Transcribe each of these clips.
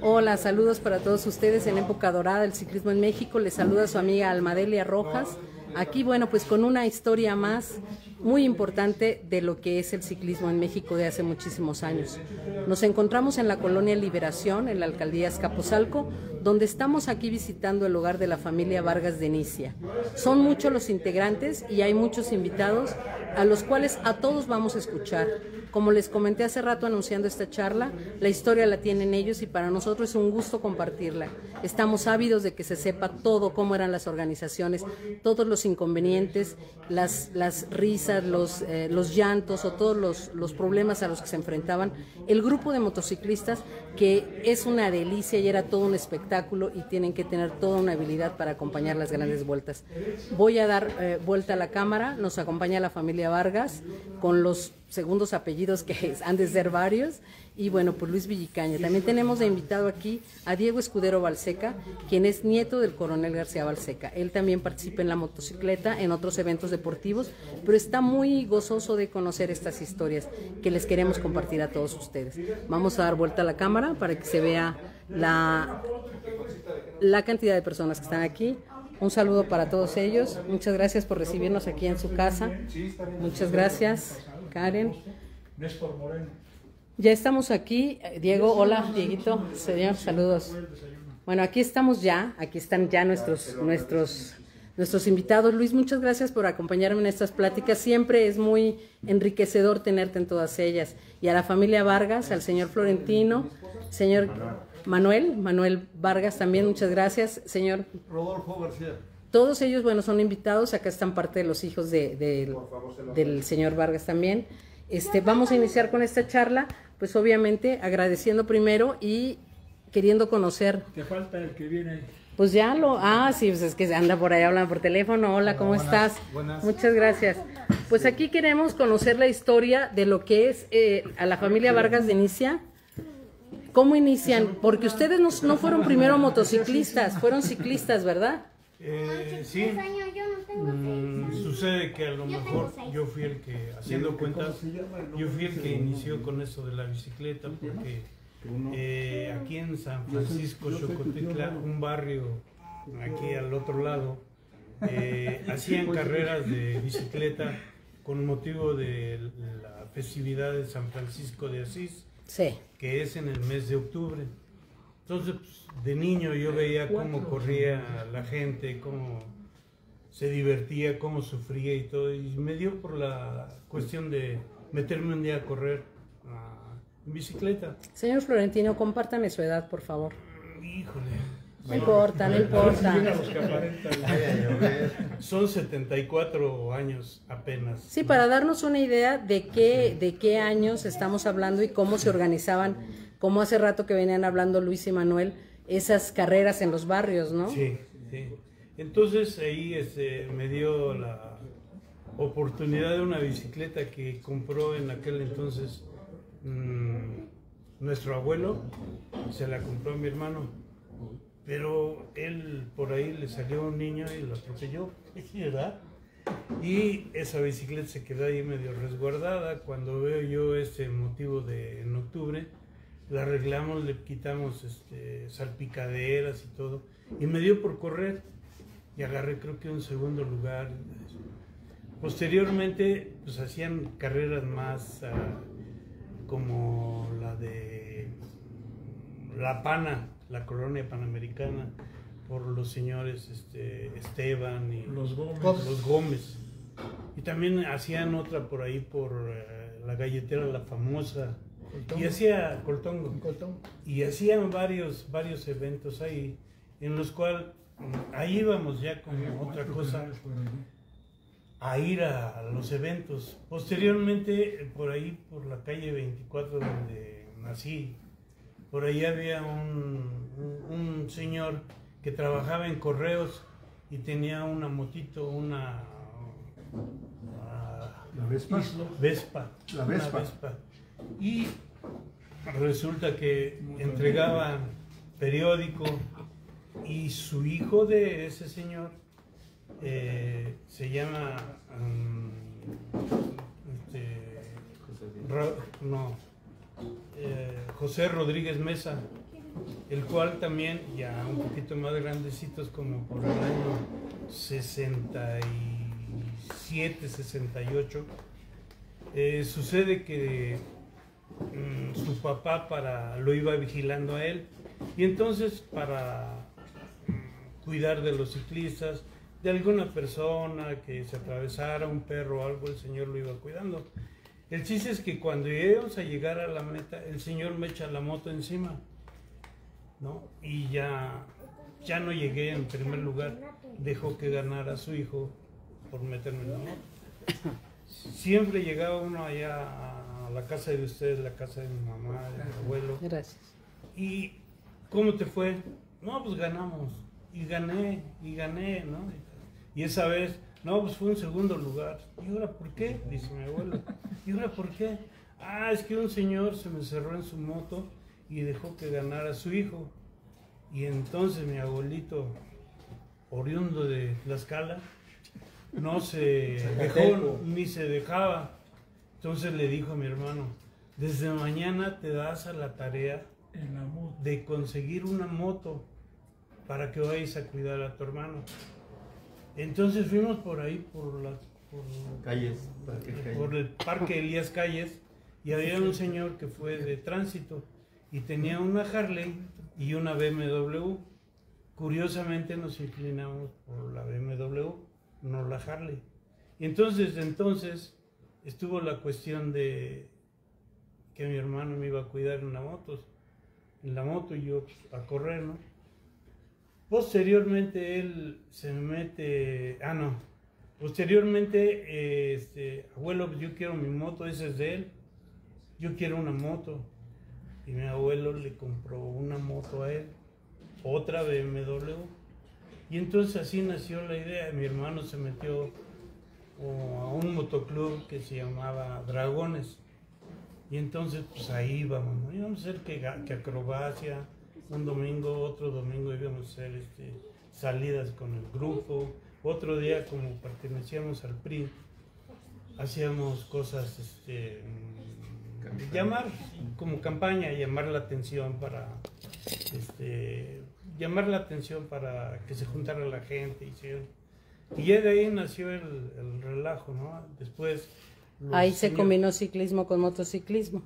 Hola, saludos para todos ustedes en época dorada del ciclismo en México. Les saluda su amiga Almadelia Rojas. Aquí, bueno, pues con una historia más muy importante de lo que es el ciclismo en México de hace muchísimos años. Nos encontramos en la colonia Liberación, en la alcaldía Azcapotzalco, donde estamos aquí visitando el hogar de la familia Vargas de Inicia. Son muchos los integrantes y hay muchos invitados a los cuales a todos vamos a escuchar. Como les comenté hace rato anunciando esta charla, la historia la tienen ellos y para nosotros es un gusto compartirla. Estamos ávidos de que se sepa todo, cómo eran las organizaciones, todos los inconvenientes, las risas, los llantos o todos los problemas a los que se enfrentaban el grupo de motociclistas, que es una delicia y era todo un espectáculo y tienen que tener toda una habilidad para acompañar las grandes vueltas. Voy a dar vuelta a la cámara, nos acompaña la familia Vargas con los segundos apellidos que han de ser varios, y bueno, pues Luis Villicaña. También tenemos de invitado aquí a Diego Escudero Balseca, quien es nieto del coronel García Balseca. Él también participa en la motocicleta, en otros eventos deportivos, pero está muy gozoso de conocer estas historias que les queremos compartir a todos ustedes. Vamos a dar vuelta a la cámara para que se vea la cantidad de personas que están aquí. Un saludo para todos ellos. Muchas gracias por recibirnos aquí en su casa. Muchas gracias, Karen. Ya estamos aquí. Diego, hola, Dieguito. Señor, saludos. Bueno, aquí estamos ya. Aquí están ya nuestros invitados. Luis, muchas gracias por acompañarme en estas pláticas. Siempre es muy enriquecedor tenerte en todas ellas. Y a la familia Vargas, al señor Florentino, señor Manuel Vargas también, muchas gracias, señor Rodolfo García. Todos ellos, bueno, son invitados. Acá están parte de los hijos del señor Vargas también. Vamos a iniciar con esta charla, pues obviamente agradeciendo primero y queriendo conocer. Te falta el que viene. Pues ya sí, pues es que anda por ahí, hablan por teléfono. Hola, ¿cómo estás? Buenas. Muchas gracias. Pues aquí queremos conocer la historia de lo que es a la familia Vargas de Inicia. ¿Cómo inician? Porque ustedes no fueron primero motociclistas, fueron ciclistas, ¿verdad? Sí. Sucede que a lo mejor yo fui el que, haciendo cuentas, yo fui el que inició con eso de la bicicleta, porque aquí en San Francisco Xocotecla, un barrio aquí al otro lado, hacían carreras de bicicleta con motivo de la festividad de San Francisco de Asís, sí, que es en el mes de octubre. Entonces, pues, de niño yo veía cómo corría la gente, cómo se divertía, cómo sufría y todo, y me dio por la cuestión de meterme un día a correr en bicicleta. Señor Florentino, compártame su edad, por favor. Híjole. No importa, no importa. Son 74 años apenas. Sí, para darnos una idea de qué años estamos hablando y cómo se organizaban, como hace rato que venían hablando Luis y Manuel, esas carreras en los barrios, ¿no? Sí, sí. Entonces ahí me dio la oportunidad de una bicicleta que compró en aquel entonces nuestro abuelo, se la compró a mi hermano, pero él por ahí le salió un niño y lo atropelló, ¿verdad? Y esa bicicleta se quedó ahí medio resguardada. Cuando veo yo este motivo en octubre, la arreglamos, le quitamos salpicaderas y todo, y me dio por correr y agarré creo que un segundo lugar. Posteriormente pues hacían carreras más como la de La Pana, la colonia panamericana, por los señores Esteban y los Gómez. Y también hacían otra por ahí por la galletera La Famosa. Coltongo. Y hacía Coltongo. Coltongo. Y hacían varios eventos ahí, en los cuales ahí íbamos ya como otra cosa a ir a los eventos. Posteriormente, por ahí, por la calle 24 donde nací, por ahí había un señor que trabajaba en correos y tenía una motito, una ¿La Vespa? Vespa. La Vespa. Una Vespa. Y resulta que entregaba periódico y su hijo de ese señor se llama José Rodríguez Mesa, el cual también, ya un poquito más grandecitos, como por el año 67, 68, sucede que su papá lo iba vigilando a él, y entonces para cuidar de los ciclistas, de alguna persona que se atravesara, un perro o algo, el señor lo iba cuidando. El chiste es que cuando llegamos a llegar a la meta, el señor me echa la moto encima, ¿no? Y ya no llegué en primer lugar, dejó que ganara a su hijo por meterme en la moto. Siempre llegaba uno allá a la casa de ustedes, la casa de mi mamá, de mi abuelo. Gracias. ¿Y cómo te fue? No, pues ganamos, y gané, ¿no? Y esa vez, no, pues fue en segundo lugar. ¿Y ahora por qué? Dice mi abuelo. ¿Y ahora por qué? Ah, es que un señor se me cerró en su moto y dejó que ganara a su hijo. Y entonces mi abuelito, oriundo de Tlaxcala, no se dejó ni se dejaba. Entonces le dijo a mi hermano, desde mañana te das a la tarea de conseguir una moto para que vayas a cuidar a tu hermano. Entonces fuimos por ahí, por el Parque Elías Calles, y había un señor que fue de tránsito y tenía una Harley y una BMW. Curiosamente nos inclinamos por la BMW, no la Harley. Y entonces estuvo la cuestión de que mi hermano me iba a cuidar en la moto y yo a correr, ¿no? Posteriormente él se mete, posteriormente, abuelo, yo quiero mi moto, esa es de él, yo quiero una moto. Y mi abuelo le compró una moto a él, otra BMW. Y entonces así nació la idea. Mi hermano se metió a un motoclub que se llamaba Dragones. Y entonces pues ahí íbamos, ¿no? Íbamos a hacer que acrobacia. Un domingo, otro domingo íbamos a hacer salidas con el grupo. Otro día, como pertenecíamos al PRI, hacíamos cosas, llamar como campaña, llamar la atención para que se juntara la gente. Y ya de ahí nació el relajo, ¿no? Después... Ahí se combinó ciclismo con motociclismo.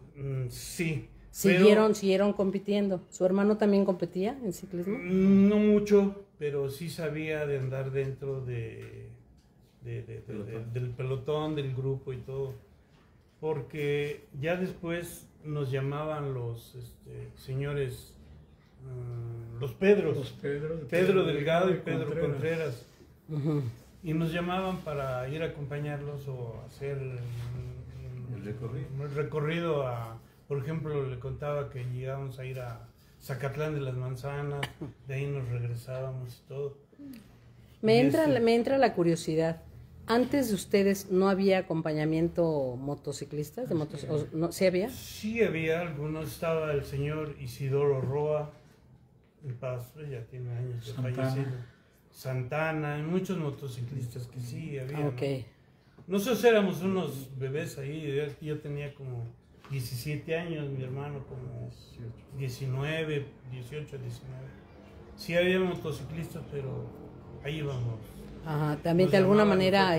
Sí. Siguieron compitiendo. ¿Su hermano también competía en ciclismo? No mucho, pero sí sabía de andar dentro del pelotón, del grupo y todo. Porque ya después nos llamaban los señores, los Pedros, Pedro Delgado y Pedro Contreras. Y nos llamaban para ir a acompañarlos o hacer el recorrido por ejemplo, le contaba que llegábamos a ir a Zacatlán de las Manzanas, de ahí nos regresábamos y todo. Me entra la curiosidad. ¿Antes de ustedes no había acompañamiento motociclistas? ¿Sí había? Sí había algunos. Estaba el señor Isidoro Roa, en paz, ya tiene años de fallecido. Santana, muchos motociclistas que sí había. Okay. ¿No? Nosotros éramos unos bebés ahí, yo tenía como 17 años, mi hermano como 19, 18, 19. Sí había motociclistas, pero ahí íbamos. Ajá, también de alguna manera,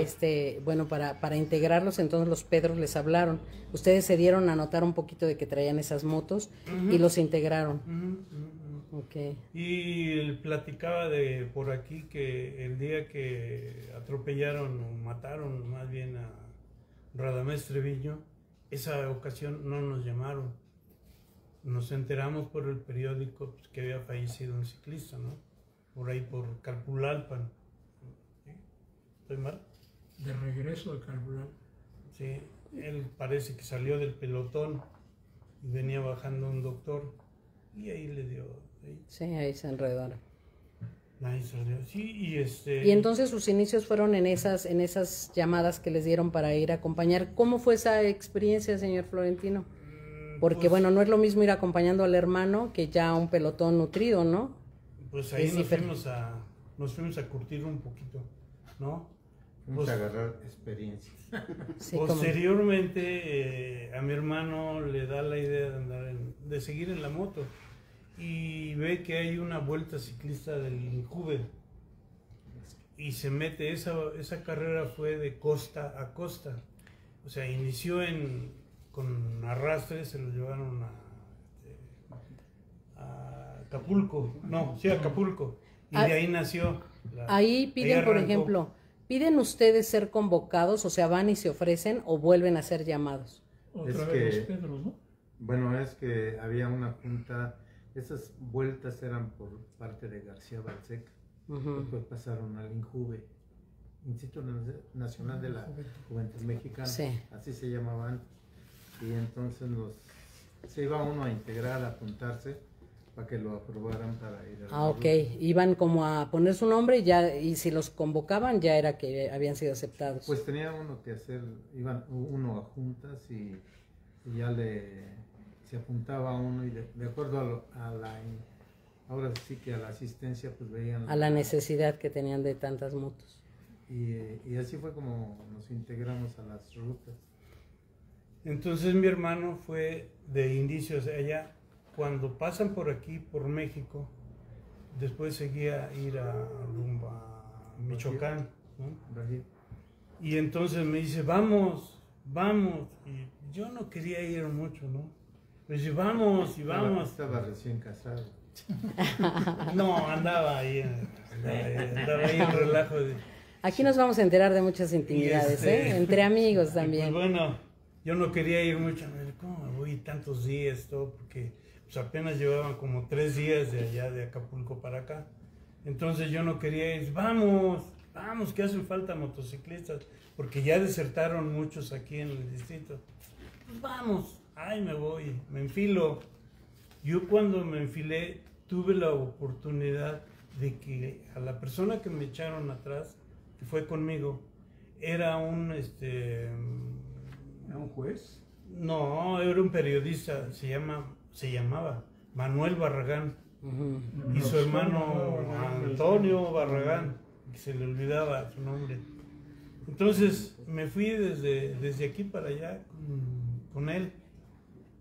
bueno, para integrarlos, entonces los Pedros les hablaron. Ustedes se dieron a notar un poquito de que traían esas motos y los integraron. Okay. Y platicaba de por aquí que el día que atropellaron o mataron más bien a Radamés Treviño, esa ocasión no nos llamaron. Nos enteramos por el periódico pues, que había fallecido un ciclista, ¿no? Por ahí por Calpulalpan. ¿Sí? ¿Estoy mal? De regreso de Calpulalpan. Sí, él parece que salió del pelotón y venía bajando un doctor y ahí le dio. Sí, ahí se enredaron. Ahí salió, sí, y entonces sus inicios fueron en esas llamadas que les dieron para ir a acompañar. ¿Cómo fue esa experiencia, señor Florentino? Porque pues, bueno, no es lo mismo ir acompañando al hermano que ya un pelotón nutrido, ¿no? Pues ahí nos fuimos a curtir un poquito, ¿no? Vamos a agarrar experiencia. Sí, posteriormente a mi hermano le da la idea de seguir en la moto. y ve que hay una vuelta ciclista del Injuve y se mete. Esa carrera fue de costa a costa, o sea, inició con arrastre, se lo llevaron a Acapulco, a Acapulco, y de ahí nació. Ahí piden, por ejemplo, ¿piden ustedes ser convocados, o sea, van y se ofrecen o vuelven a ser llamados? Otra vez los Pedros, ¿no? Bueno, es que había una junta, esas vueltas eran por parte de García Balseca, después pasaron al INJUVE, Instituto Nacional de la Juventud Mexicana, así se llamaba antes, y entonces se iba uno a integrar, a apuntarse, para que lo aprobaran para ir a la ruta. Iban como a poner su nombre y si los convocaban ya era que habían sido aceptados. Pues tenía uno que hacer, iban uno a juntas y ya se apuntaba uno y de acuerdo ahora sí que a la asistencia pues veían a la necesidad que tenían de tantas motos. Y así fue como nos integramos a las rutas. Entonces mi hermano fue de inicio, o sea, ya cuando pasan por aquí, por México, después seguía ir a Michoacán, ¿no? Y entonces me dice, vamos, y yo no quería ir mucho, ¿no? Me dice, vamos, y vamos. Estaba recién casado. No, andaba ahí en relajo. Aquí nos vamos a enterar de muchas intimidades, entre amigos también. Pues bueno, yo no quería ir mucho, ¿cómo me voy tantos días, todo? Porque pues apenas llevaban como 3 días de allá de Acapulco para acá. Entonces yo no quería ir, vamos, que hacen falta motociclistas, porque ya desertaron muchos aquí en el distrito. Pues vamos, me voy, me enfilo. Yo cuando me enfilé tuve la oportunidad de que a la persona que me echaron atrás, que fue conmigo, era un ¿Era un juez? No, era un periodista, se llamaba Manuel Barragán, y su hermano Antonio Barragán, que se le olvidaba su nombre. Entonces me fui desde aquí para allá con él.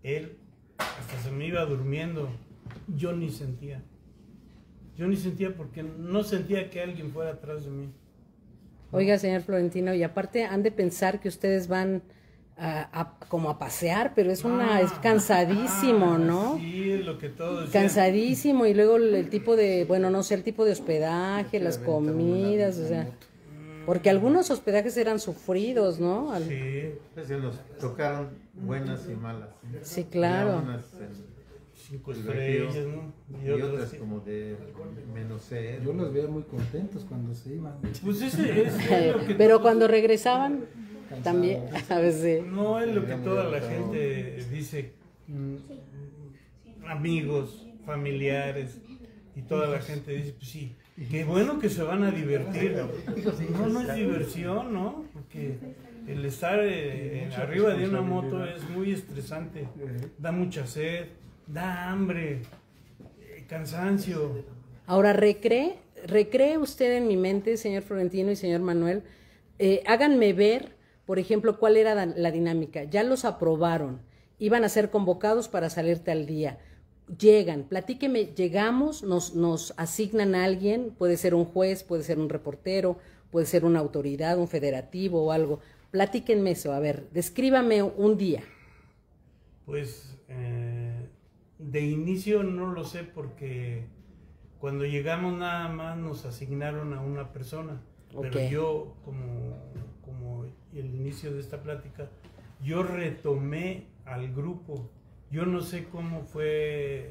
Él hasta se me iba durmiendo. Yo ni sentía porque no sentía que alguien fuera atrás de mí. Oiga, señor Florentino, y aparte han de pensar que ustedes van como a pasear, pero es cansadísimo, ¿no? Sí, es lo que todos cansadísimo, y luego el tipo de, el tipo de hospedaje, las comidas, o sea, porque algunos hospedajes eran sufridos, ¿no? Sí. Pues nos tocaron buenas y malas. Sí, claro. 5 estrellas, ¿no? Y otras como de -6. Yo los veía muy contentos cuando se iban. Pues ese es lo que pero cuando regresaban, también, a veces. No es lo que toda la gente dice, amigos, familiares, y toda la gente dice, pues sí, qué bueno que se van a divertir. No es diversión, ¿no? Porque el estar arriba de una moto es muy estresante, da mucha sed, da hambre, cansancio. Ahora, recree usted en mi mente, señor Florentino y señor Manuel, háganme ver, por ejemplo, cuál era la dinámica. Ya los aprobaron, iban a ser convocados para salir tal día. Llegan, platíqueme, llegamos, nos asignan a alguien, puede ser un juez, puede ser un reportero, puede ser una autoridad, un federativo o algo. Platíquenme eso, a ver, descríbame un día. Pues de inicio no lo sé, porque cuando llegamos nada más nos asignaron a una persona. Pero yo, como el inicio de esta plática, yo retomé al grupo. Yo no sé cómo fue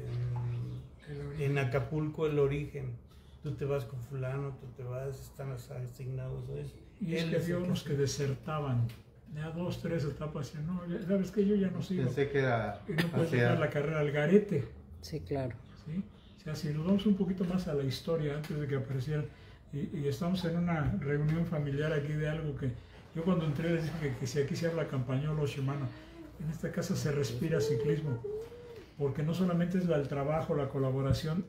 en Acapulco el origen. Tú te vas con fulano, tú te vas, están asignados a eso. Y es que había unos que desertaban. Ya 2, 3 etapas, y no, sabes que yo ya no sigo. Pensé que era y no puedes dejar la carrera al garete. Sí, claro. ¿Sí? O sea, si nos vamos un poquito más a la historia antes de que aparecieran, y estamos en una reunión familiar aquí de algo que yo cuando entré les dije que si aquí se habla campañol o shimano, en esta casa se respira ciclismo, porque no solamente es el trabajo, la colaboración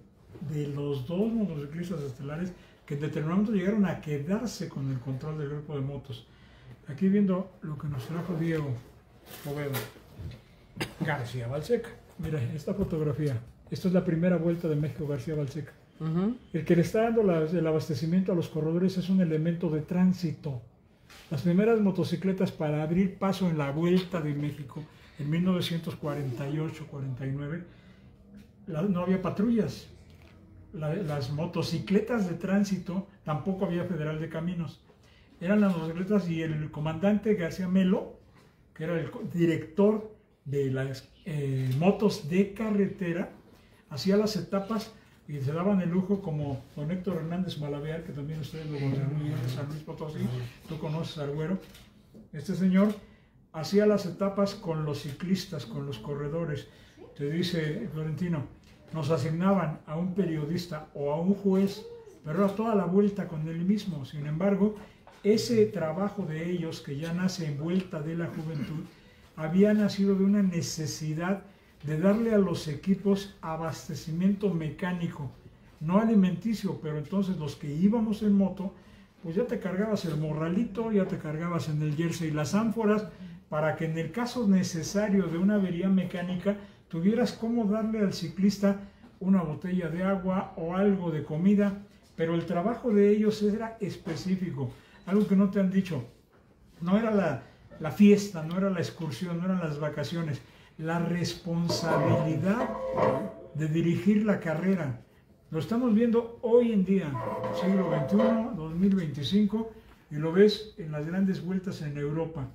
de los 2 motociclistas estelares que en determinado momento llegaron a quedarse con el control del grupo de motos. Aquí viendo lo que nos trajo Diego Poveda, García Balseca. Mira, esta fotografía, Esta es la primera vuelta de México García Balseca. Ujú. El que le está dando el abastecimiento a los corredores es un elemento de tránsito. Las primeras motocicletas para abrir paso en la Vuelta de México en 1948-49, no había patrullas. Las motocicletas de tránsito, tampoco había Federal de Caminos. Eran las motocicletas y el comandante García Melo, que era el director de las motos de carretera, hacía las etapas y se daban el lujo, como don Héctor Hernández Malavear, que también ustedes lo conocen muy bien de San Luis Potosí, tú conoces al Güero. Este señor hacía las etapas con los ciclistas, con los corredores. Te dice Florentino, nos asignaban a un periodista o a un juez, pero era toda la vuelta con él mismo. Sin embargo, ese trabajo de ellos, que ya nace en Vuelta de la Juventud, había nacido de una necesidad de darle a los equipos abastecimiento mecánico, no alimenticio, pero entonces los que íbamos en moto, pues ya te cargabas el morralito, ya te cargabas en el jersey las ánforas, para que en el caso necesario de una avería mecánica, tuvieras cómo darle al ciclista una botella de agua o algo de comida, pero el trabajo de ellos era específico, algo que no te han dicho. No era la fiesta, no era la excursión, no eran las vacaciones, la responsabilidad de dirigir la carrera. Lo estamos viendo hoy en día, siglo XXI, 2025, y lo ves en las grandes vueltas en Europa.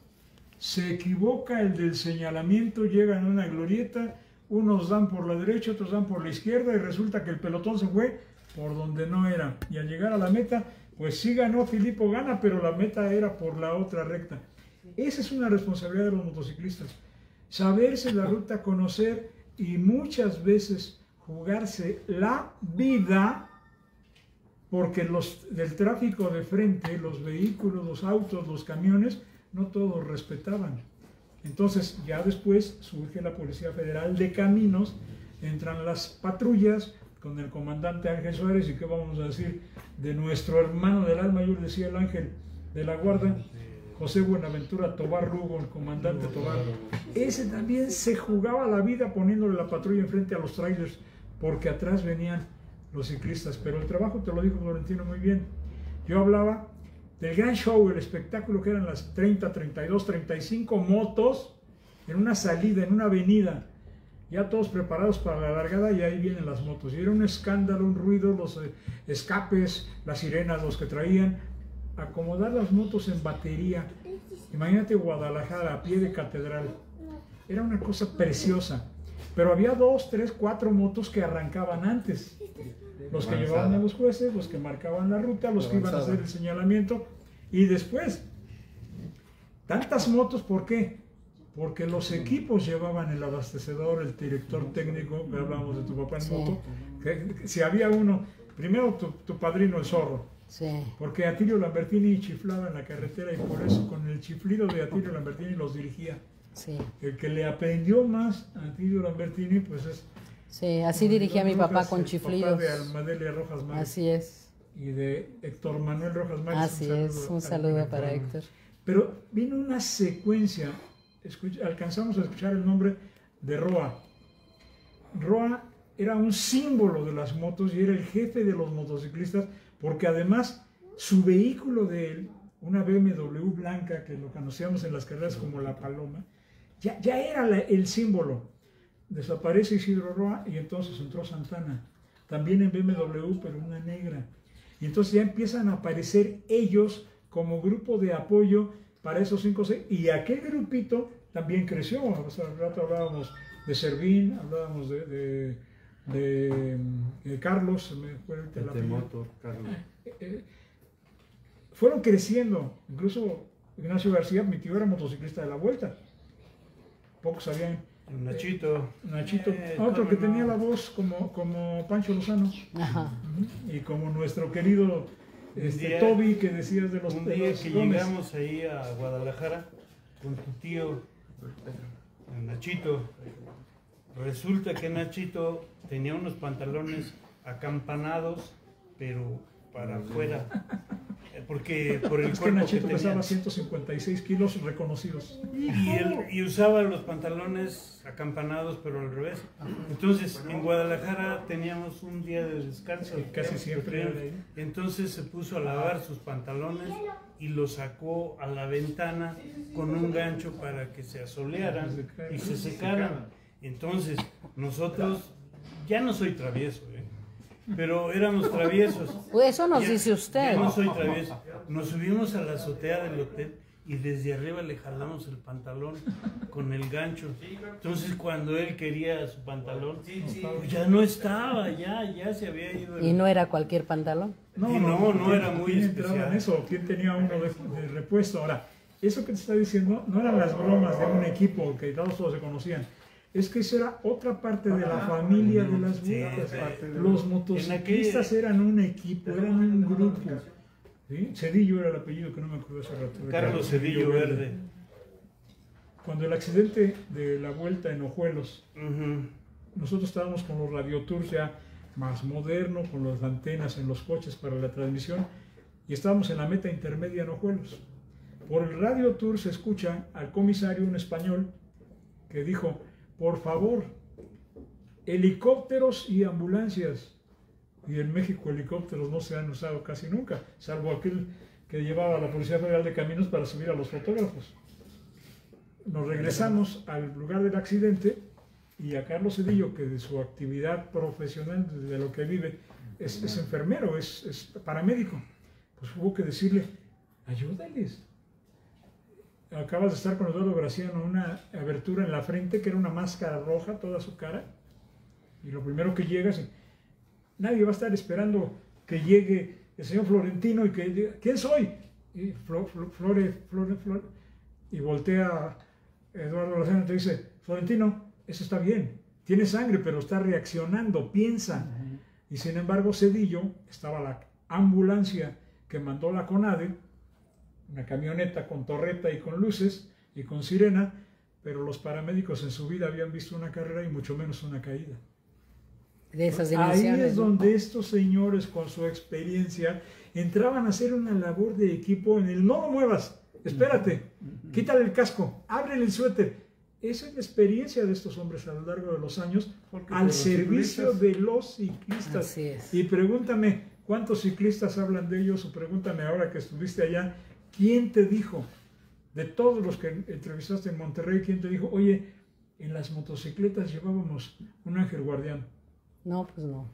Se equivoca el del señalamiento, llegan a una glorieta, unos dan por la derecha, otros dan por la izquierda, y resulta que el pelotón se fue por donde no era. Y al llegar a la meta, pues sí ganó Filippo Ganna, pero la meta era por la otra recta. Esa es una responsabilidad de los motociclistas. Saberse la ruta, conocer y muchas veces jugarse la vida, porque del tráfico de frente, los vehículos, los autos, los camiones, no todos respetaban. Entonces ya después surge la Policía Federal de Caminos, entran las patrullas con el comandante Ángel Suárez, y qué vamos a decir de nuestro hermano del alma, yo le decía el ángel de la guarda, José Buenaventura Tobar Lugo, el comandante Tobar. Ese también se jugaba la vida poniéndole la patrulla enfrente a los trailers, porque atrás venían los ciclistas. Pero el trabajo, te lo dijo Florentino muy bien. Yo hablaba del gran show, el espectáculo que eran las 30, 32, 35 motos en una salida, en una avenida, ya todos preparados para la largada, y ahí vienen las motos. Y era un escándalo, un ruido, los escapes, las sirenas, los que traían. Acomodar las motos en batería. Imagínate Guadalajara a pie de catedral. Era una cosa preciosa. Pero había 2, 3, 4 motos que arrancaban antes. Los que llevaban a los jueces, los que marcaban la ruta, los que iban a hacer el señalamiento. Y después, tantas motos, ¿por qué? Porque los equipos llevaban el abastecedor, el director técnico, que hablamos de tu papá en moto, que si había uno, primero tu padrino el zorro. Sí. Porque Atilio Lambertini chiflaba en la carretera, y por eso con el chiflido de Atilio Lambertini los dirigía. Sí. El que le aprendió más a Atilio Lambertini, pues es... Sí, así dirigía mi papá con chiflidos. Papá de Almadelia Rojas Márquez. Así es. Y de Héctor Manuel Rojas Márquez. Así es, un saludo para Héctor. Pero vino una secuencia, alcanzamos a escuchar el nombre de Roa. Roa era un símbolo de las motos y era el jefe de los motociclistas, porque además su vehículo de él, una BMW blanca que lo conocíamos en las carreras como la Paloma, ya era el símbolo. Desaparece Isidro Roa y entonces entró Santana, también en BMW, pero una negra. Y entonces ya empiezan a aparecer ellos como grupo de apoyo para esos 5 o 6, y aquel grupito también creció. O sea, al rato hablábamos de Servín, hablábamos de Carlos, me fue el moto, Carlos. Fueron creciendo. Incluso Ignacio García, mi tío, era motociclista de la Vuelta. Pocos sabían. Nachito. Otro que tenía la voz como Pancho Lozano. Ajá. Y como nuestro querido Toby, que decías de los... Un día que llegamos ahí a Guadalajara con tu tío Nachito, resulta que Nachito tenía unos pantalones acampanados, pero para afuera. porque por el Es que cuerpo Nachito que pesaba tenía. 156 kilos reconocidos. Y usaba los pantalones acampanados, pero al revés. Entonces, en Guadalajara teníamos un día de descanso. Casi siempre. Entonces se puso a lavar sus pantalones y los sacó a la ventana con un gancho para que se asolearan y se secaran. Entonces, nosotros, ya no soy travieso, pero éramos traviesos. Pues eso nos Ya- dice usted. Ya no soy travieso. Nos subimos a la azotea del hotel y desde arriba le jalamos el pantalón con el gancho. Entonces cuando él quería su pantalón, pues ya no estaba, ya se había ido. Y no era cualquier pantalón. No era muy ¿quién entraba especial. en eso? ¿Quién tenía uno de repuesto? Ahora, eso que te está diciendo no eran las bromas de un equipo que todos se conocían. Es que esa era otra parte de la familia de las Sí, vueltas. sí. Los motociclistas eran un equipo, eran un grupo. ¿Sí? Cedillo era el apellido que no me acuerdo hace rato. Carlos Cedillo Verde. Cuando el accidente de la vuelta en Ojuelos, Ujú. nosotros estábamos con los radiotours ya más modernos, con las antenas en los coches para la transmisión, y estábamos en la meta intermedia en Ojuelos. Por el radiotour se escucha al comisario, un español, que dijo: por favor, helicópteros y ambulancias. Y en México helicópteros no se han usado casi nunca, salvo aquel que llevaba a la Policía Federal de Caminos para subir a los fotógrafos. Nos regresamos al lugar del accidente y a Carlos Cedillo, que de su actividad profesional, de lo que vive, es enfermero, es paramédico. Pues hubo que decirle: ayúdales. Acabas de estar con Eduardo Graciano, una abertura en la frente que era una máscara roja, toda su cara. Y lo primero que llega es: nadie va a estar esperando que llegue el señor Florentino y que diga: ¿quién soy? Y Flore. Y voltea a Eduardo Graciano y te dice: Florentino, eso está bien, tiene sangre, pero está reaccionando, piensa. Y sin embargo, Cedillo, estaba la ambulancia que mandó la CONADE, una camioneta con torreta y con luces y con sirena, pero los paramédicos en su vida habían visto una carrera y mucho menos una caída. De esas Ahí dimensiones. es ¿no? donde estos señores, con su experiencia, entraban a hacer una labor de equipo en el: no lo muevas, espérate, quítale el casco, ábrele el suéter. Esa es la experiencia de estos hombres a lo largo de los años al servicio de los ciclistas. Así es. Y pregúntame, ¿cuántos ciclistas hablan de ellos? O pregúntame ahora que estuviste allá, ¿quién te dijo, de todos los que entrevistaste en Monterrey, quién te dijo: oye, en las motocicletas llevábamos un ángel guardián? No, pues no.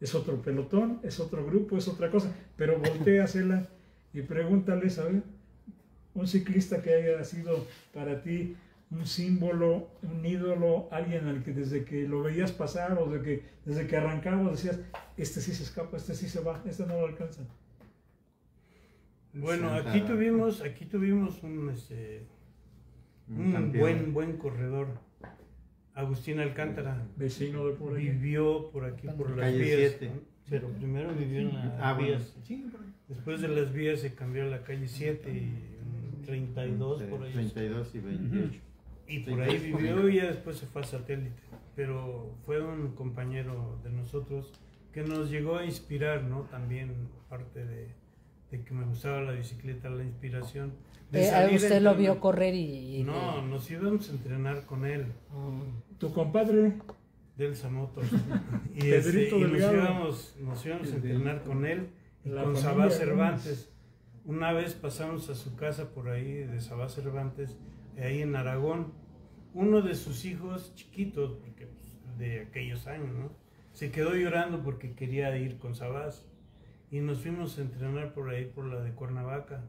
Es otro pelotón, es otro grupo, es otra cosa, pero voltéasela y pregúntale, ¿sabes? Un ciclista que haya sido para ti un símbolo, un ídolo, alguien al que desde que lo veías pasar o desde que arrancaba decías: este sí se escapa, este sí se va, este no lo alcanza. Bueno, Santa- aquí tuvimos un campeón. buen corredor, Agustín Alcántara. Vecino de por ahí. Vivió por aquí, por las Calle vías, 7. ¿no? Pero primero vivió en las Bueno. vías. Sí, por ahí. Después de las vías se cambió a la calle 7 y 32 por ahí. 32 y 28. Y por ahí vivió y ya después se fue a Satélite. Pero fue un compañero de nosotros que nos llegó a inspirar, ¿no? También parte de que me gustaba la bicicleta, la inspiración. De salir a Usted lo vio entrenar. correr y No, nos íbamos a entrenar con él, Tu compadre, del Zamotos. Y, Pedrito y Delgado. nos íbamos a entrenar con él y La con familia Sabás Gómez. Cervantes. Una vez pasamos a su casa por ahí de Sabás Cervantes, ahí en Aragón. Uno de sus hijos chiquitos, porque pues, de aquellos años, ¿no? Se quedó llorando porque quería ir con Sabás. Y nos fuimos a entrenar por ahí, por la de Cuernavaca.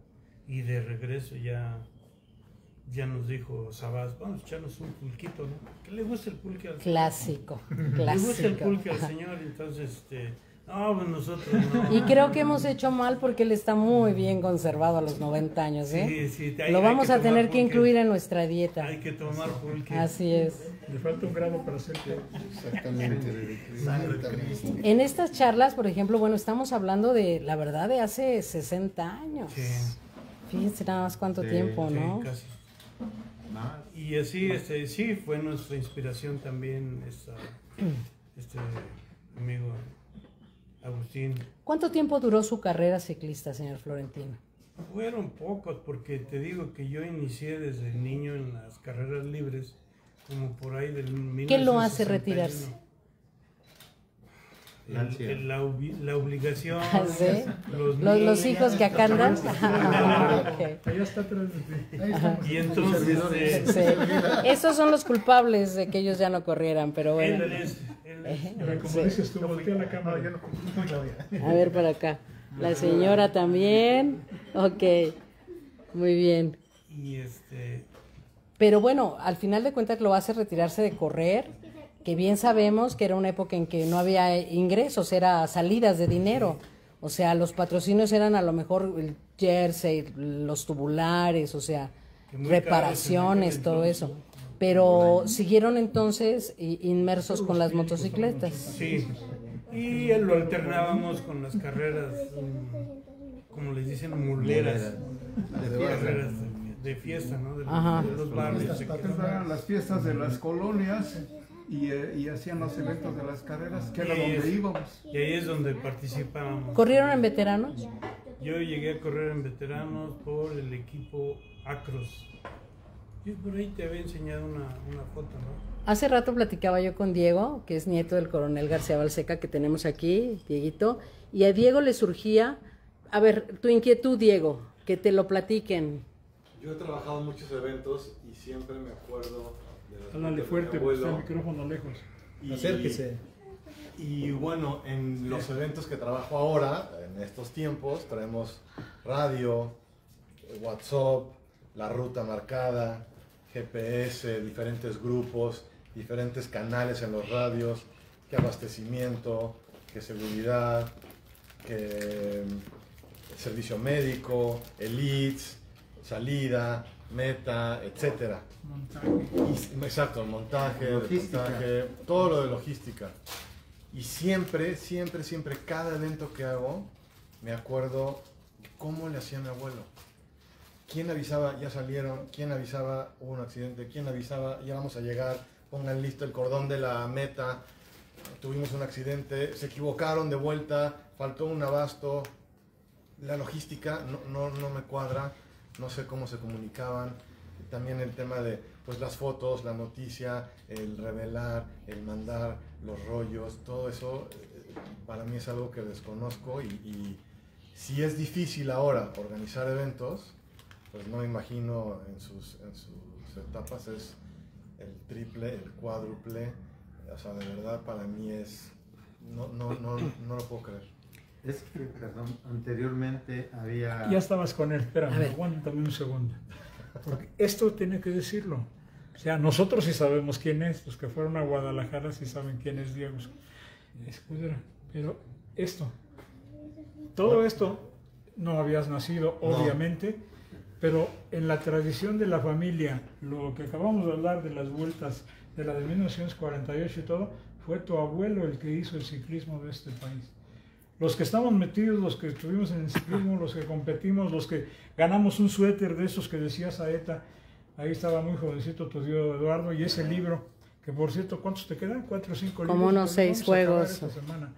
Y de regreso ya nos dijo Sabás: vamos a echarnos un pulquito, ¿no? Que le gusta el pulque al señor. clásico, Le gusta el clásico. pulque al señor, entonces, no, pues nosotros no. Y creo que hemos hecho mal porque él está muy bien conservado a los 90 años, ¿eh? Sí, Lo vamos a tener que incluir incluir en nuestra dieta. Hay que tomar pulque. Así es. le falta un grado para ser que Exactamente. En estas charlas, por ejemplo, bueno, estamos hablando de, la verdad, de hace 60 años. Sí, Fíjense nada más cuánto Sí, tiempo, sí, ¿no? casi. Más. Y así, sí, fue nuestra inspiración también, este amigo Agustín. ¿Cuánto tiempo duró su carrera ciclista, señor Florentino? Fueron pocos, porque te digo que yo inicié desde niño en las carreras libres, como por ahí del 1961. ¿Qué lo hace retirarse? La obligación, ¿Sí? Los hijos que acá andan. Okay. Allá está atrás de ti. Y entonces... Sí. Esos son los culpables de que ellos ya no corrieran, pero bueno. Como dices tú, voltea la cámara. A ver para acá. La señora también. Ok, muy bien. Y Pero bueno, al final de cuentas lo hace retirarse de correr, que bien sabemos que era una época en que no había ingresos, era salidas de dinero. O sea, los patrocinios eran a lo mejor el jersey, los tubulares, o sea, reparaciones, todo eso. Pero siguieron entonces inmersos con las motocicletas. Sí, y lo alternábamos con las carreras, como les dicen, muleras, carreras de fiesta, ¿no? De los barrios. Eran las fiestas de las colonias y hacían los eventos de las carreras, que era donde íbamos. Y ahí es donde participábamos. ¿Corrieron en veteranos? Yo llegué a correr en veteranos por el equipo Acros. Yo por ahí te había enseñado una foto, ¿no? Hace rato platicaba yo con Diego, que es nieto del coronel García Balseca que tenemos aquí, Dieguito, y a Diego le surgía, a ver, tu inquietud, Diego, que te lo platiquen. Yo he trabajado en muchos eventos y siempre me acuerdo de las Háblale fuerte, porque está el micrófono lejos. Acérquese. Y bueno, en los eventos que trabajo ahora, en estos tiempos, traemos radio, WhatsApp, la ruta marcada, GPS, diferentes grupos, diferentes canales en los radios, que abastecimiento, que seguridad, que servicio médico, elites, salida, meta, etcétera. Exacto, montaje, desmontaje, todo lo de logística. Y siempre, cada evento que hago, me acuerdo cómo le hacía mi abuelo. ¿Quién avisaba? Ya salieron. ¿Quién avisaba? Hubo un accidente. ¿Quién avisaba? Ya vamos a llegar. Pongan listo el cordón de la meta. Tuvimos un accidente. Se equivocaron de vuelta. Faltó un abasto. La logística no me cuadra. No sé cómo se comunicaban. También el tema de pues, las fotos, la noticia, el revelar, el mandar, los rollos. Todo eso para mí es algo que desconozco. Y si es difícil ahora organizar eventos, pues no me imagino en sus etapas es el triple, el cuádruple, o sea, de verdad para mí es, no lo puedo creer. Es que, perdón, anteriormente había... Ya estabas con él, espérame, aguántame un segundo, porque esto tiene que decirlo, o sea, nosotros sí sabemos quién es, los que fueron a Guadalajara sí saben quién es Diego Escudero, pero todo esto no habías nacido, obviamente, pero en la tradición de la familia, lo que acabamos de hablar de las vueltas de la de 1948 y todo, fue tu abuelo el que hizo el ciclismo de este país. Los que estamos metidos, los que estuvimos en el ciclismo, los que competimos, los que ganamos un suéter de esos que decía Saeta, ahí estaba muy jovencito tu tío Eduardo, y ese libro, que por cierto, ¿cuántos te quedan? 4 o 5 libros. Como unos 6 juegos. Esta semana.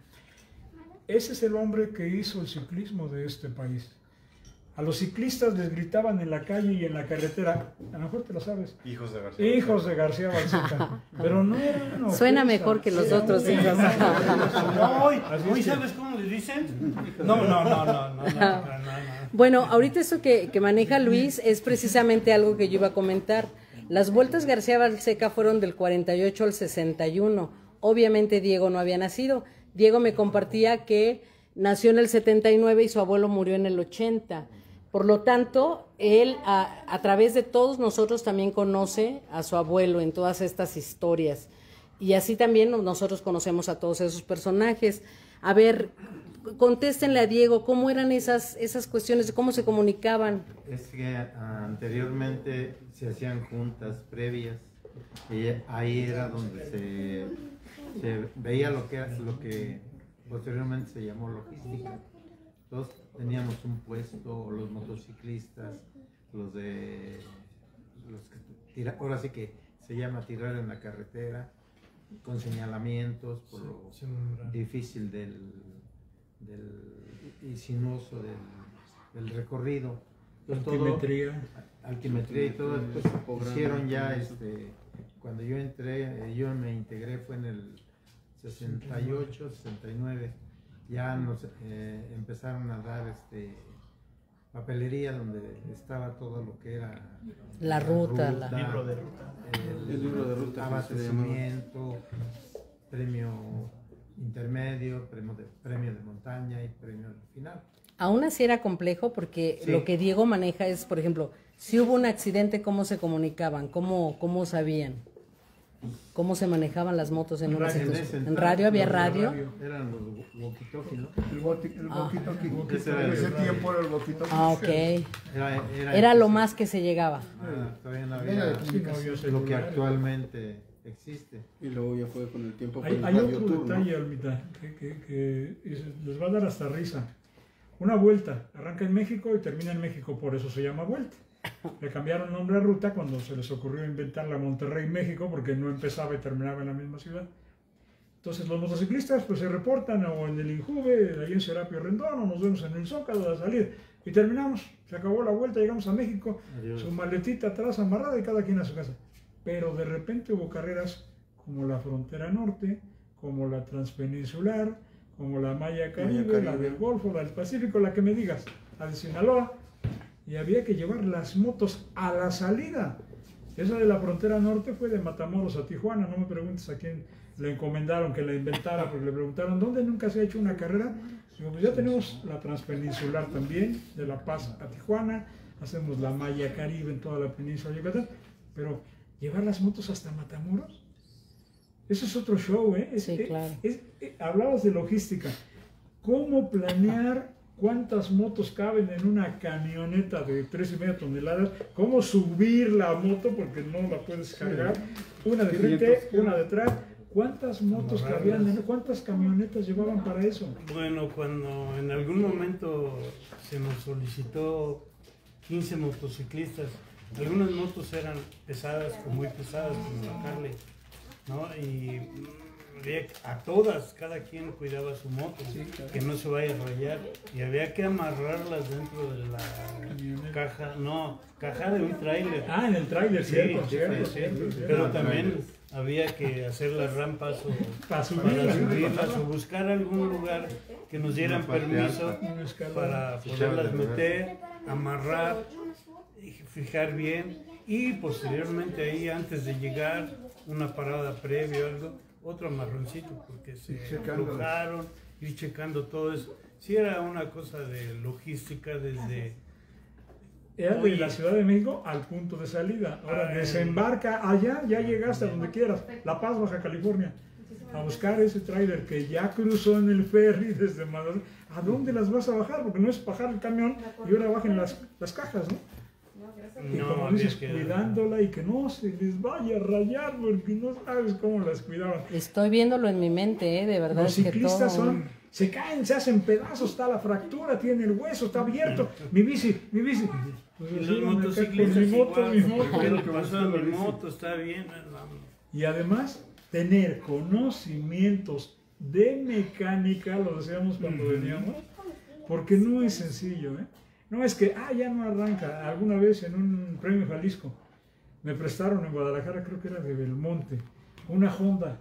Ese es el hombre que hizo el ciclismo de este país. A los ciclistas les gritaban en la calle y en la carretera, a lo mejor te lo sabes. Hijos de García. Hijos de García Balseca. Pero no eran. Suena mejor que los otros hijos. ¿Hoy sabes cómo le dicen? No. Bueno, ahorita eso que maneja Luis es precisamente algo que yo iba a comentar. Las vueltas García Balseca fueron del 48 al 61. Obviamente Diego no había nacido. Diego me compartía que nació en el 79 y su abuelo murió en el 80. Por lo tanto, él a través de todos nosotros también conoce a su abuelo en todas estas historias. Y así también nosotros conocemos a todos esos personajes. A ver, contéstenle a Diego, ¿cómo eran esas cuestiones? ¿Cómo se comunicaban? Es que anteriormente se hacían juntas previas y ahí era donde se veía lo que posteriormente se llamó logística. Todos teníamos un puesto, los motociclistas, ahora sí que se llama tirar en la carretera, con señalamientos por lo difícil y sinuoso del recorrido. Entonces, altimetría y todo. Después hicieron ya, cuando yo entré, yo me integré fue en el 68, 69. Ya nos empezaron a dar papelería donde estaba todo lo que era la ruta, el libro de ruta, el libro de ruta, abastecimiento, premio intermedio, premio de montaña y premio final. Aún así era complejo porque Sí. lo que Diego maneja es, por ejemplo, si hubo un accidente, ¿cómo se comunicaban? ¿Cómo sabían? ¿Cómo se manejaban las motos en una situación? ¿En radio? ¿Había radio? Eran los walkie-talkie, ¿no? El walkie-talkie. Ese era En el- ese tiempo era el walkie-talkie. Ah, ok. Era Lo más que se llegaba. Todavía no Era había de Sí, no había lo que celular. actualmente existe. Y luego ya fue con el tiempo con Hay el radio otro tour, ¿no? detalle, Almita, que les va a dar hasta risa. Una vuelta, arranca en México y termina en México, por eso se llama vuelta. Le cambiaron el nombre a ruta cuando se les ocurrió inventar la Monterrey, México, porque no empezaba y terminaba en la misma ciudad. Entonces los motociclistas pues se reportan o en el Injuve, ahí en Serapio Rendón, o nos vemos en el Zócalo a la salida. Y terminamos, se acabó la vuelta, llegamos a México, Adiós. su maletita atrás amarrada y cada quien a su casa. Pero de repente hubo carreras como la Frontera Norte, como la Transpeninsular, como la Maya Caribe, la del Golfo, la del Pacífico, la que me digas, la de Sinaloa. Y había que llevar las motos a la salida. Esa de la Frontera Norte fue de Matamoros a Tijuana. No me preguntes a quién le encomendaron que la inventara, porque le preguntaron, ¿dónde nunca se ha hecho una carrera? Digo, pues ya tenemos la Transpeninsular también, de La Paz a Tijuana, hacemos la Maya Caribe en toda la península de Yucatán, pero llevar las motos hasta Matamoros, eso es otro show, ¿eh? Sí, claro. Hablabas de logística. ¿Cómo planear cuántas motos caben en una camioneta de 3,5 toneladas? ¿Cómo subir la moto? Porque no la puedes cargar. Una de frente, una detrás. ¿Cuántas motos cabían? ¿Cuántas camionetas llevaban para eso? Bueno, cuando en algún momento se nos solicitó 15 motociclistas, algunas motos eran pesadas, muy pesadas, como la Harley, ¿no? Y había a todas, cada quien cuidaba su moto, que no se vaya a rayar, y había que amarrarlas dentro de la caja de un tráiler. Ah, en el tráiler, Sí, cierto, sí, cierto, sí. cierto, cierto. Pero también había que hacer las rampas Para para subirlas o buscar algún lugar que nos dieran Una parte permiso alta. Un escalón. para poderlas meter, amarrar, y fijar bien, y posteriormente ahí, antes de llegar, una parada previa o algo, otro amarroncito, porque se checando. aflojaron, ir checando todo eso. Sí, era una cosa de logística desde... Era de Oye. la Ciudad de México al punto de salida. Ahora desembarca allá, ya llegaste a donde quieras, La Paz, Baja California, a buscar ese tráiler que ya cruzó en el ferry desde Madrid. ¿A dónde las vas a bajar? Porque no es bajar el camión y ahora bajen las cajas, ¿no? Y No, como había dices, que- cuidándola y que no se les vaya a rayar porque no sabes cómo las cuidaban. Estoy viéndolo en mi mente, de verdad. Los es que ciclistas todo... se caen, se hacen pedazos, está la fractura, tiene el hueso, está abierto. Mi bici. Pues Y así, los me motociclistas cae con mi moto. igual, ¿qué le pasó a mi moto? Está bien, vamos. Y además, tener conocimientos de mecánica, lo decíamos cuando veníamos, porque no es sencillo, ¿eh? No es que, ya no arranca. Alguna vez en un premio Jalisco, me prestaron en Guadalajara, creo que era de Belmonte, una Honda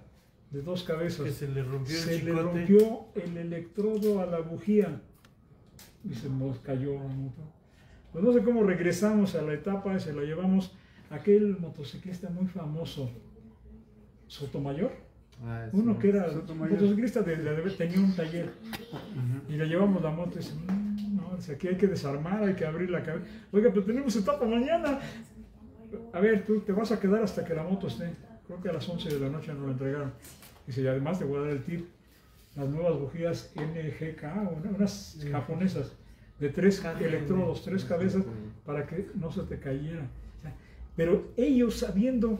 de 2 cabezas. Que se le rompió el Se le chicote. rompió el electrodo a la bujía y se nos cayó la moto. Pues no sé cómo regresamos a la etapa, se la llevamos a aquel motociclista muy famoso, Sotomayor. Uno que era Sotomayor. motociclista tenía un taller y le llevamos la moto y dice, no, dice, aquí hay que desarmar, hay que abrir la cabeza. Oiga, pero tenemos etapa mañana. A ver, tú te vas a quedar hasta que la moto esté. Creo que a las 11 de la noche nos la entregaron. Dice, y además te voy a dar el tip. Las nuevas bujías NGK, unas japonesas, de 3 electrodos, 3 cabezas, para que no se te cayera. O sea, pero ellos sabiendo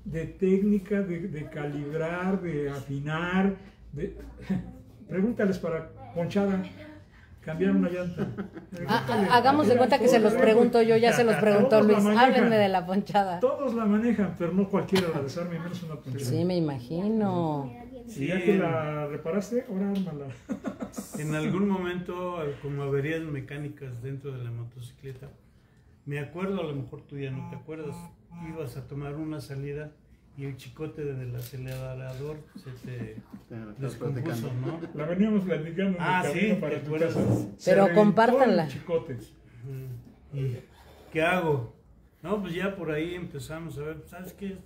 de técnica, de calibrar, de afinar, pregúntales para ponchada, cambiar una llanta. Hagamos de cuenta que se los pregunto yo, ya se los preguntó Todos la Luis. manejan. Háblenme de la ponchada. Todos la manejan, pero no cualquiera la desarma y menos una ponchada. Sí, me imagino. Y ya que la reparaste, ahora ármala. en algún momento, como averías mecánicas dentro de la motocicleta, me acuerdo, a lo mejor tú ya no te acuerdas, ibas a tomar una salida y el chicote del acelerador se te descompuso, ¿no? La veníamos platicando en el camino sí, para tu ¿te acuerdas? casa. Se Pero reventó compártanla. el chicote. ¿Y qué hago? No, pues ya por ahí empezamos a ver, ¿sabes qué?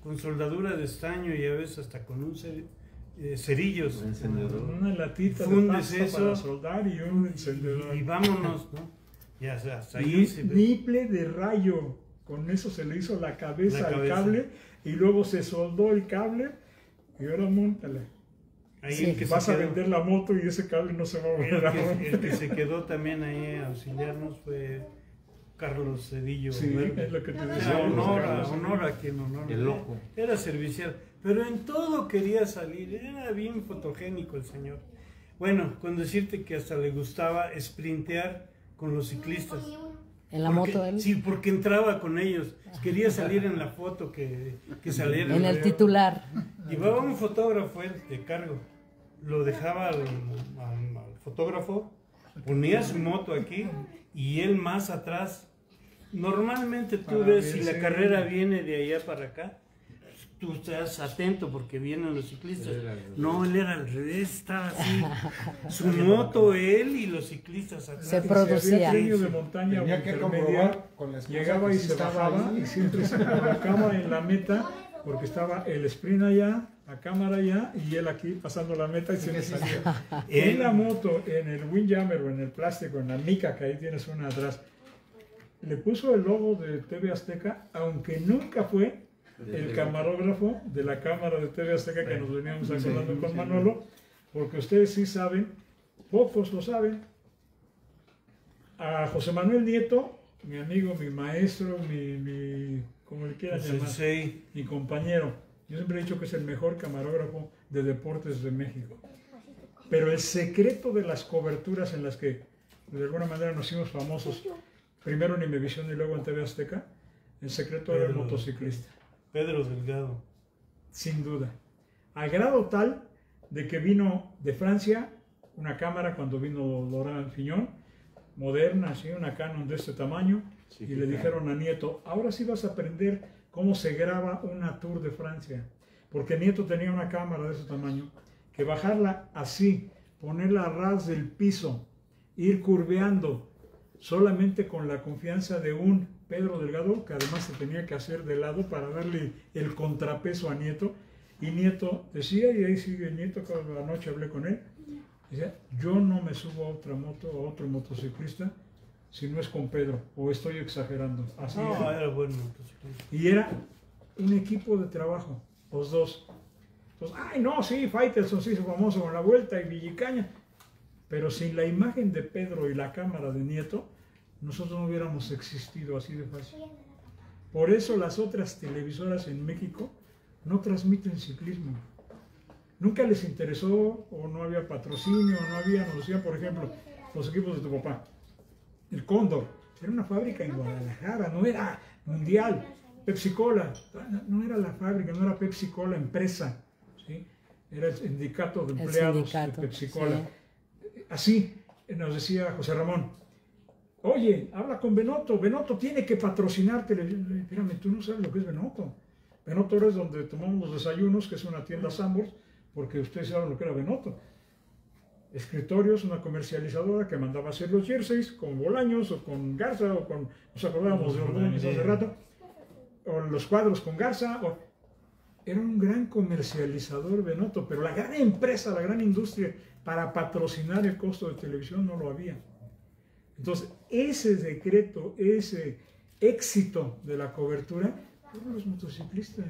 Con soldadura de estaño y a veces hasta con un cerillos. Una latita Fundes de pasta eso. para soldar y un encendedor. Y vámonos, ¿no? Ya hasta ahí Y se un ve. niple de rayo. Con eso se le hizo la cabeza La al cabeza. cable y luego se soldó el cable y ahora móntala. Ahí Sí. el que Vas se a quedó, vender la moto y ese cable no se va a volver a el que romper. se quedó también ahí a auxiliarnos fue Carlos Cedillo. Sí, Verde. es lo que te Era decía. honor a quien honor. El loco. Era servicial, pero en todo quería salir, era bien fotogénico el señor. Bueno, con decirte que hasta le gustaba sprintear con los ciclistas. En la Porque- moto él. Sí, porque entraba con ellos. Quería salir en la foto que saliera. En el titular. Llevaba un fotógrafo él de cargo. Lo dejaba al fotógrafo, ponía su moto aquí y él más atrás. Normalmente tú Para ves si verse. la carrera viene de allá para acá, tú estás atento porque vienen los ciclistas. No, él era al revés, estaba así. Su moto, él y los ciclistas atrás. Se Si producía. había premio de montaña o Tenía que intermedia, comprobar con la esposa llegaba que y sí se estaba bajaba ahí. y siempre se colocaba en la meta porque estaba el sprint allá, la cámara allá y él aquí pasando la meta y siempre salía. En la moto, en el Windjammer o en el plástico, en la mica que ahí tienes una atrás, le puso el logo de TV Azteca, aunque nunca fue el camarógrafo de la cámara de TV Azteca que nos veníamos acordando con Manolo, porque ustedes sí saben, pocos lo saben. A José Manuel Nieto, mi amigo, mi maestro, mi como le quieran Pues, llamar, sí. mi compañero, yo siempre he dicho que es el mejor camarógrafo de deportes de México. Pero el secreto de las coberturas en las que de alguna manera nos hicimos famosos, primero en Imevisión y luego en TV Azteca, el secreto era el Pedro. motociclista. Pedro Delgado. Sin duda. Al grado tal de que vino de Francia una cámara cuando vino Laurent Fignon, moderna, así, una Canon de este tamaño, y le dijeron a Nieto, ahora sí vas a aprender cómo se graba una Tour de Francia. Porque Nieto tenía una cámara de ese tamaño, que bajarla así, ponerla a ras del piso, ir curveando, solamente con la confianza de un Pedro Delgado, que además se tenía que hacer de lado para darle el contrapeso a Nieto. Y Nieto decía, y ahí sigue Nieto, cada noche hablé con él, decía, yo no me subo a otra moto, a otro motociclista, si no es con Pedro, o estoy exagerando. Así No, era. era bueno motociclista. Y era un equipo de trabajo, los dos. Entonces, ay, no, sí, Faitelson se hizo famoso con la Vuelta y Villicaña, pero sin la imagen de Pedro y la cámara de Nieto, nosotros no hubiéramos existido así de fácil. Por eso las otras televisoras en México no transmiten ciclismo. Nunca les interesó, o no había patrocinio, o no había, nos decían, por ejemplo, los equipos de tu papá. El Cóndor, era una fábrica en Guadalajara, no era mundial. Pepsi Cola, no era la fábrica, no era Pepsi Cola empresa, ¿sí? Era el sindicato de El empleados sindicato, de Pepsi Cola. sí. Así nos decía José Ramón, oye, habla con Benotto, Benotto tiene que patrocinarte. Espérame, tú no sabes lo que es Benotto. Benotto ahora es donde tomamos los desayunos, que es una tienda Sambors, porque ustedes saben lo que era Benotto. Escritorios, una comercializadora que mandaba hacer los jerseys con Bolaños o con Garza, o con, nos acordábamos de Ordóñez hace rato, o los cuadros con Garza. Era un gran comercializador Benotto, pero la gran empresa, la gran industria para patrocinar el costo de televisión no lo había. Entonces, ese secreto, ese éxito de la cobertura, fueron los motociclistas.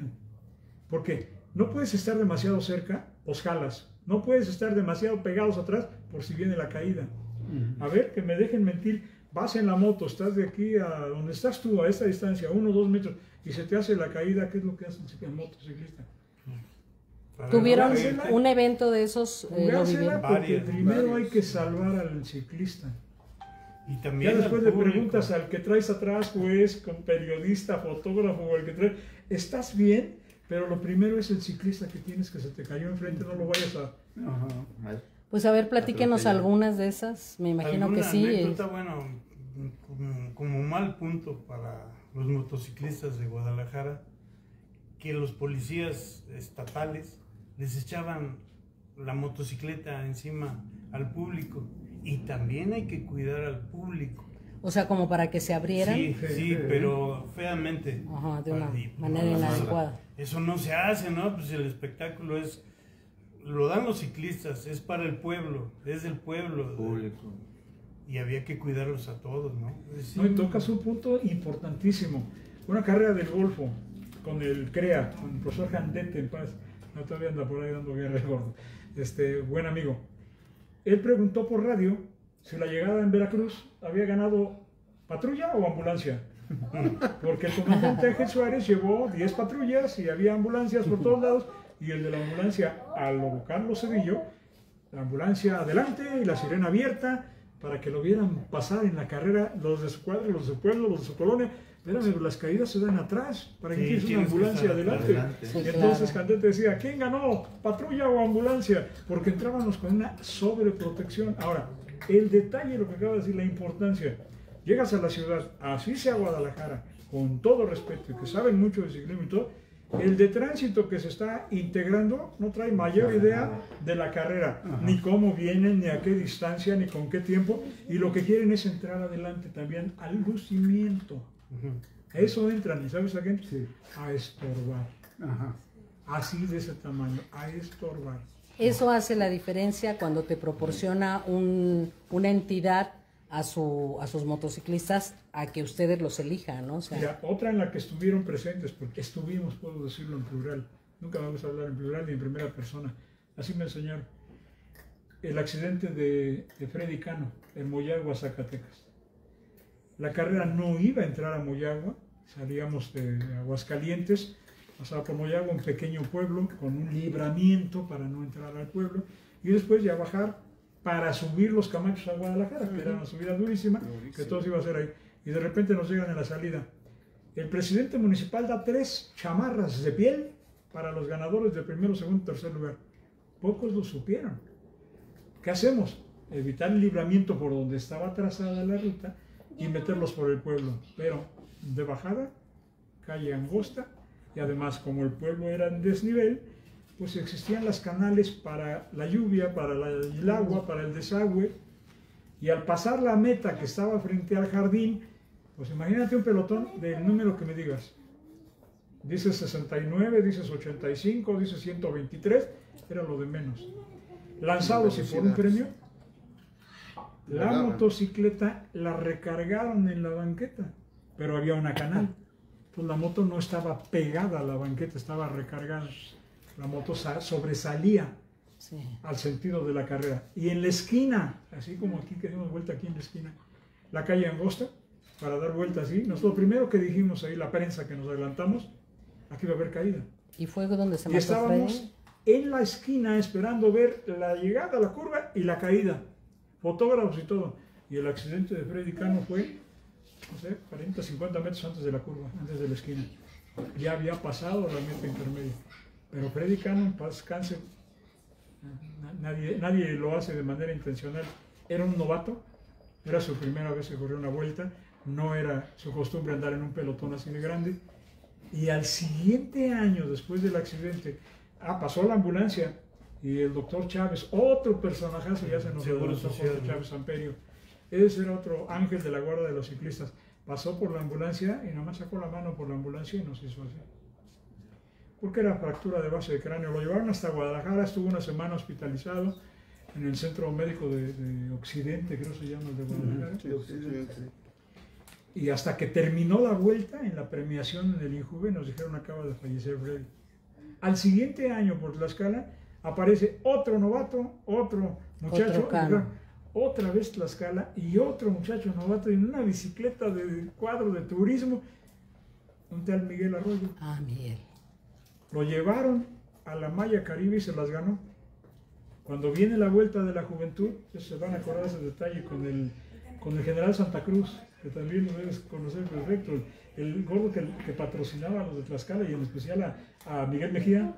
Porque no puedes estar demasiado cerca, pues jalas. No puedes estar demasiado pegados atrás, por si viene la caída. A ver, que me dejen mentir, vas en la moto, estás de aquí a donde estás tú, a esta distancia, 1 o 2 metros, y se te hace la caída, ¿qué es lo que hace el motociclista? ¿Tuvieron Jugársela. un evento de esos? Lo Jugársela vivieron. porque Varias, primero hay que salvar al ciclista. Y también Ya después le al público. preguntas al que traes atrás, juez, con periodista, fotógrafo, o el que trae, ¿estás bien? Pero lo primero es el ciclista que tienes, que se te cayó enfrente, no lo vayas a... Pues a ver, platíquenos algunas de esas, me imagino que sí. Anécdota, bueno, como mal punto para los motociclistas de Guadalajara, que los policías estatales les echaban la motocicleta encima al público, y también hay que cuidar al público. O sea, como para que se abrieran. Sí, pero feamente. Ajá, de una manera inadecuada. Eso no se hace, ¿no? Pues el espectáculo lo dan los ciclistas, es para el pueblo, es del pueblo. Público. Y había que cuidarlos a todos, ¿no? No, y tocas un punto importantísimo. Una carrera del Golfo con el CREA, con el profesor Jandete en paz. No, todavía anda por ahí dando guerra el gordo. Buen amigo. Él preguntó por radio si la llegada en Veracruz había ganado patrulla o ambulancia. Porque el comandante Ángel Suárez llevó 10 patrullas y había ambulancias por todos lados, y el de la ambulancia, al Carlos Cedillo, la ambulancia adelante y la sirena abierta para que lo vieran pasar en la carrera, los de su cuadro, los de su pueblo, los de su colonia. Espérame, las caídas se dan atrás, para que tienes una ambulancia adelante. Sí, y entonces claro. Candete decía, ¿quién ganó? ¿Patrulla o ambulancia? Porque entrábamos con una sobreprotección. Ahora, el detalle, lo que acaba de decir, la importancia. Llegas a la ciudad, así sea Guadalajara, con todo respeto, y que saben mucho de ciclismo y todo, el de tránsito que se está integrando no trae mayor idea de la carrera, ni cómo vienen, ni a qué distancia, ni con qué tiempo, y lo que quieren es entrar adelante también al lucimiento. A eso entran, ¿y sabes a qué? Sí. A estorbar. Ajá. Así de ese tamaño, a estorbar. Eso hace la diferencia cuando te proporciona una entidad a sus motociclistas a que ustedes los elijan, ¿no? O sea, Mira, otra en la que estuvieron presentes, porque estuvimos, puedo decirlo en plural, nunca vamos a hablar en plural ni en primera persona, así me enseñaron, el accidente de Freddy Cano en Moyagua, Zacatecas. La carrera no iba a entrar a Moyagua, salíamos de Aguascalientes, pasaba por Moyagua, un pequeño pueblo, con un libramiento para no entrar al pueblo, y después ya bajar para subir los Camachos a Guadalajara, que era una subida durísima, que todos iba a hacer ahí. Y de repente nos llegan en la salida. El presidente municipal da 3 chamarras de piel para los ganadores de primero, segundo y tercer lugar. Pocos lo supieron. ¿Qué hacemos? Evitar el libramiento por donde estaba trazada la ruta y meterlos por el pueblo. Pero de bajada, calle angosta, y además como el pueblo era en desnivel, pues existían las canales para la lluvia, para el agua, para el desagüe, y al pasar la meta que estaba frente al jardín, pues imagínate un pelotón del número que me digas. Dices 69, dices 85, dices 123, era lo de menos. Lanzados y por un premio, la motocicleta la recargaron en la banqueta, pero había una canal. Pues la moto no estaba pegada a la banqueta, estaba recargada. La moto sobresalía al sentido de la carrera. Y en la esquina, así como aquí que dimos vuelta aquí en la esquina, la calle angosta, para dar vuelta así, nosotros lo primero que dijimos ahí, la prensa que nos adelantamos, aquí va a haber caída. y fue donde se Y mató estábamos Freddy. en la esquina esperando ver la llegada, la curva y la caída. Fotógrafos y todo. Y el accidente de Freddy Cano fue, no sé, 40, 50 metros antes de la curva, antes de la esquina. Ya había pasado la meta intermedia. Pero Freddy Cano, en paz descanse, nadie lo hace de manera intencional. Era un novato, era su primera vez que corrió una vuelta, no era su costumbre andar en un pelotón así de grande. Y al siguiente año, después del accidente, pasó la ambulancia y el doctor Chávez, otro personajazo, ya se nos adelantó, Jorge Chávez Amperio. Ese era otro ángel de la guardia de los ciclistas. Pasó por la ambulancia y nada más sacó la mano por la ambulancia y nos hizo así. Porque era fractura de base de cráneo. Lo llevaron hasta Guadalajara, estuvo una semana hospitalizado en el Centro Médico de Occidente, creo se llama, el de Guadalajara. Y hasta que terminó la vuelta, en la premiación en el Injuve, nos dijeron acaba de fallecer Freddy. Al siguiente año, por Tlaxcala, aparece otro novato, otro muchacho, otra vez Tlaxcala, y otro muchacho novato en una bicicleta de cuadro de turismo, un tal Miguel Arroyo. Ah, Miguel. Lo llevaron a la Maya Caribe y se las ganó. Cuando viene la Vuelta de la Juventud, se van a acordar ese detalle con el general Santa Cruz, que también lo debes conocer perfecto, el gordo que patrocinaba a los de Tlaxcala y en especial a Miguel Mejía,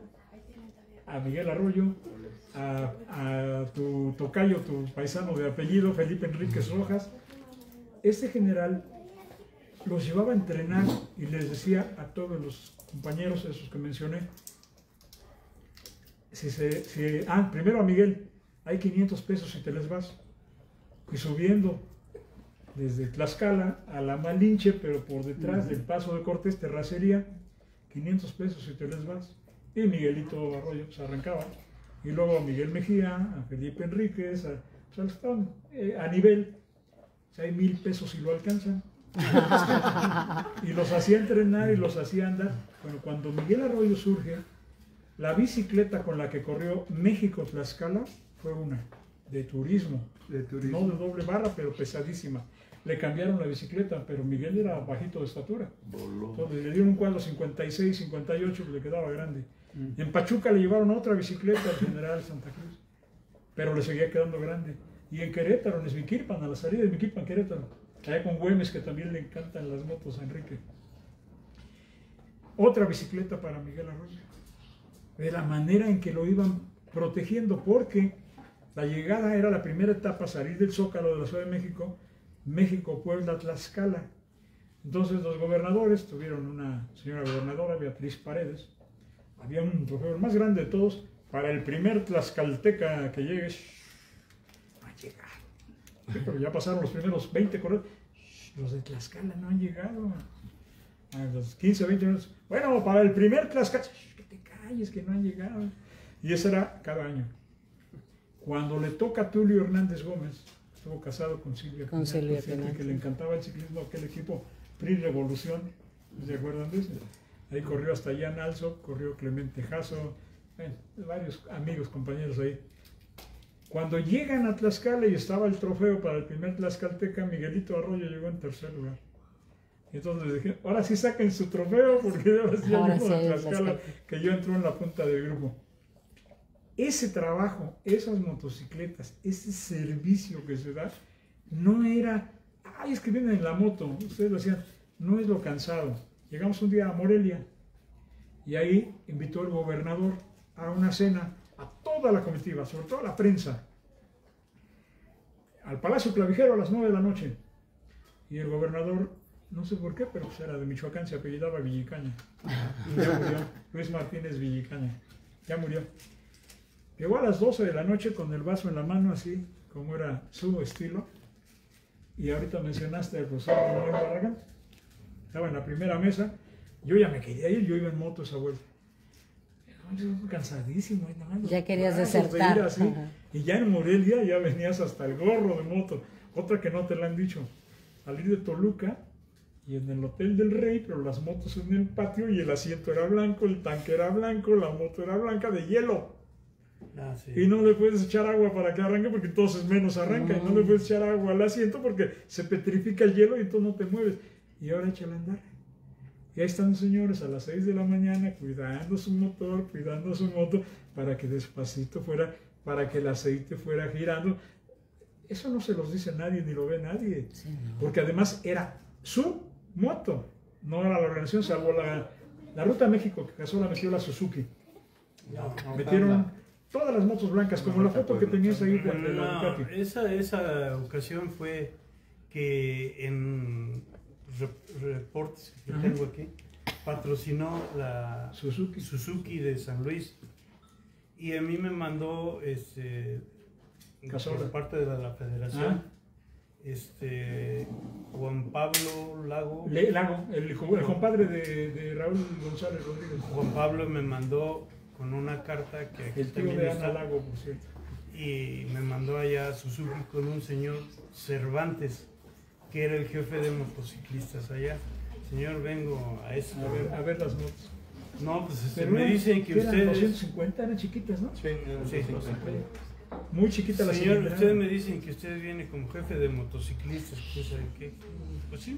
a Miguel Arroyo, a tu tocayo, tu paisano de apellido, Felipe Enríquez Rojas. Este general los llevaba a entrenar y les decía a todos los compañeros, esos que mencioné, primero a Miguel, hay 500 pesos si te les vas. Y subiendo desde Tlaxcala a la Malinche, pero por detrás del Paso de Cortés, terracería, 500 pesos si te les vas. Y Miguelito Arroyo se arrancaba. Y luego a Miguel Mejía, a Felipe Enríquez, a nivel, hay 1,000 pesos si lo alcanzan. Y los hacía entrenar y los hacía andar. Bueno, cuando Miguel Arroyo surge, la bicicleta con la que corrió México-Tlaxcala fue una de turismo, no de doble barra, pero pesadísima. Le cambiaron la bicicleta, pero Miguel era bajito de estatura. Entonces le dieron un cuadro 56, 58, que le quedaba grande. En Pachuca le llevaron otra bicicleta al general Santa Cruz, pero le seguía quedando grande. Y en Querétaro, en Esmiquilpan, a la salida de Esmiquilpan, Querétaro, allá con Güemes, que también le encantan las motos a Enrique. Otra bicicleta para Miguel Arroyo. De la manera en que lo iban protegiendo, porque la llegada era la primera etapa, salir del Zócalo de la Ciudad de México, México, Puebla, Tlaxcala. Entonces los gobernadores tuvieron una señora gobernadora, Beatriz Paredes, había un trofeo el más grande de todos, para el primer tlaxcalteca que llegue. No ha llegado. Sí, pero ya pasaron los primeros 20 corredores. Los de Tlaxcala no han llegado. A los 15, 20 minutos. Bueno, para el primer Tlaxcala, que te calles, que no han llegado. Y eso era cada año. Cuando le toca a Tulio Hernández Gómez, estuvo casado con Silvia Pinal, que le encantaba el ciclismo, aquel equipo PRI Revolución, ¿se acuerdan de eso? Ahí corrió hasta Jan Alsop, corrió Clemente Jasso, varios amigos, compañeros ahí. Cuando llegan a Tlaxcala y estaba el trofeo para el primer tlaxcalteca, Miguelito Arroyo llegó en tercer lugar. Y entonces les dije, ahora sí saquen su trofeo, porque ahora sí hay uno de Tlaxcala, que yo entró en la punta del grupo. Ese trabajo, esas motocicletas, ese servicio que se da, no era, ay, es que vienen en la moto, ustedes decían, no es lo cansado. Llegamos un día a Morelia y ahí invitó el gobernador a una cena a toda la comitiva, sobre todo a la prensa, al Palacio Clavijero a las 9 de la noche. Y el gobernador, no sé por qué, pero pues era de Michoacán, se apellidaba Villicaña. Ya murió, Luis Martínez Villicaña, ya murió. Llegó a las 12 de la noche con el vaso en la mano, así como era su estilo. Y ahorita mencionaste al profesor Manuel Barragán. Estaba en la primera mesa. Yo ya me quería ir, yo iba en moto esa vuelta. Yo cansadísimo. Ya querías desertar. Así, y ya en Morelia ya venías hasta el gorro de moto. Otra que no te la han dicho. Salir de Toluca y en el Hotel del Rey, pero las motos en el patio y el asiento era blanco, el tanque era blanco, la moto era blanca de hielo. Sí. Y no le puedes echar agua para que arranque porque entonces menos arranca. Y no le puedes echar agua al asiento porque se petrifica el hielo y entonces no te mueves. Y ahora échale a andar. Y ahí están los señores a las 6 de la mañana cuidando su motor, cuidando su moto para que despacito fuera, para que el aceite fuera girando. Eso no se los dice nadie ni lo ve nadie. Sí, no. Porque además era su moto. No era la organización, salvo la Ruta México, que casó la metió la Suzuki. Metieron todas las motos blancas, como la foto que tenías ahí de la Ducati. Esa ocasión fue que en reportes que tengo aquí, patrocinó la Suzuki de San Luis. Y a mí me mandó por parte de la federación Juan Pablo Lago. El compadre de Raúl González Rodríguez. Juan Pablo me mandó con una carta que aquí el tío de Ana Lago, por cierto. Y me mandó allá a Suzuki con un señor Cervantes, que era el jefe de motociclistas allá. Señor, vengo a eso. A ver las motos. No, pues me dicen que ustedes... 250 eran chiquitas, ¿no? Sí, muy chiquita la señor, ustedes me dicen que usted viene como jefe de motociclistas, ¿qué? Pues sí,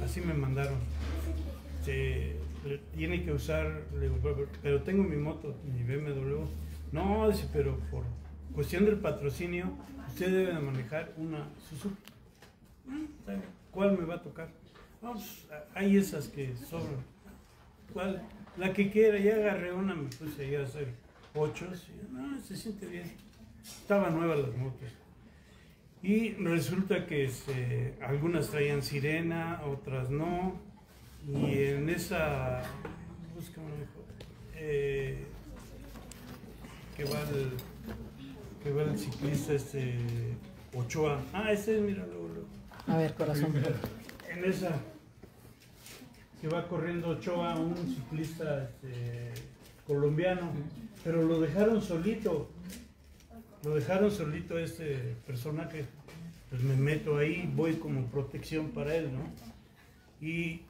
así me mandaron. Tiene que usar, le digo, pero tengo mi moto, mi BMW. No, dice, pero por cuestión del patrocinio, usted debe de manejar una Suzuki. ¿Cuál me va a tocar? No, pues, hay esas que sobran. ¿Cuál? La que quiera, ya agarré una, me puse ahí a hacer ochos, y no, se siente bien. Estaban nuevas las motos. Y resulta que algunas traían sirena, otras no. Y en esa, búscame mejor, que va el ciclista Ochoa. Míralo. A ver, corazón. En esa que va corriendo Ochoa, un ciclista colombiano, pero lo dejaron solito. Este personaje. Pues me meto ahí, voy como protección para él, ¿no? Y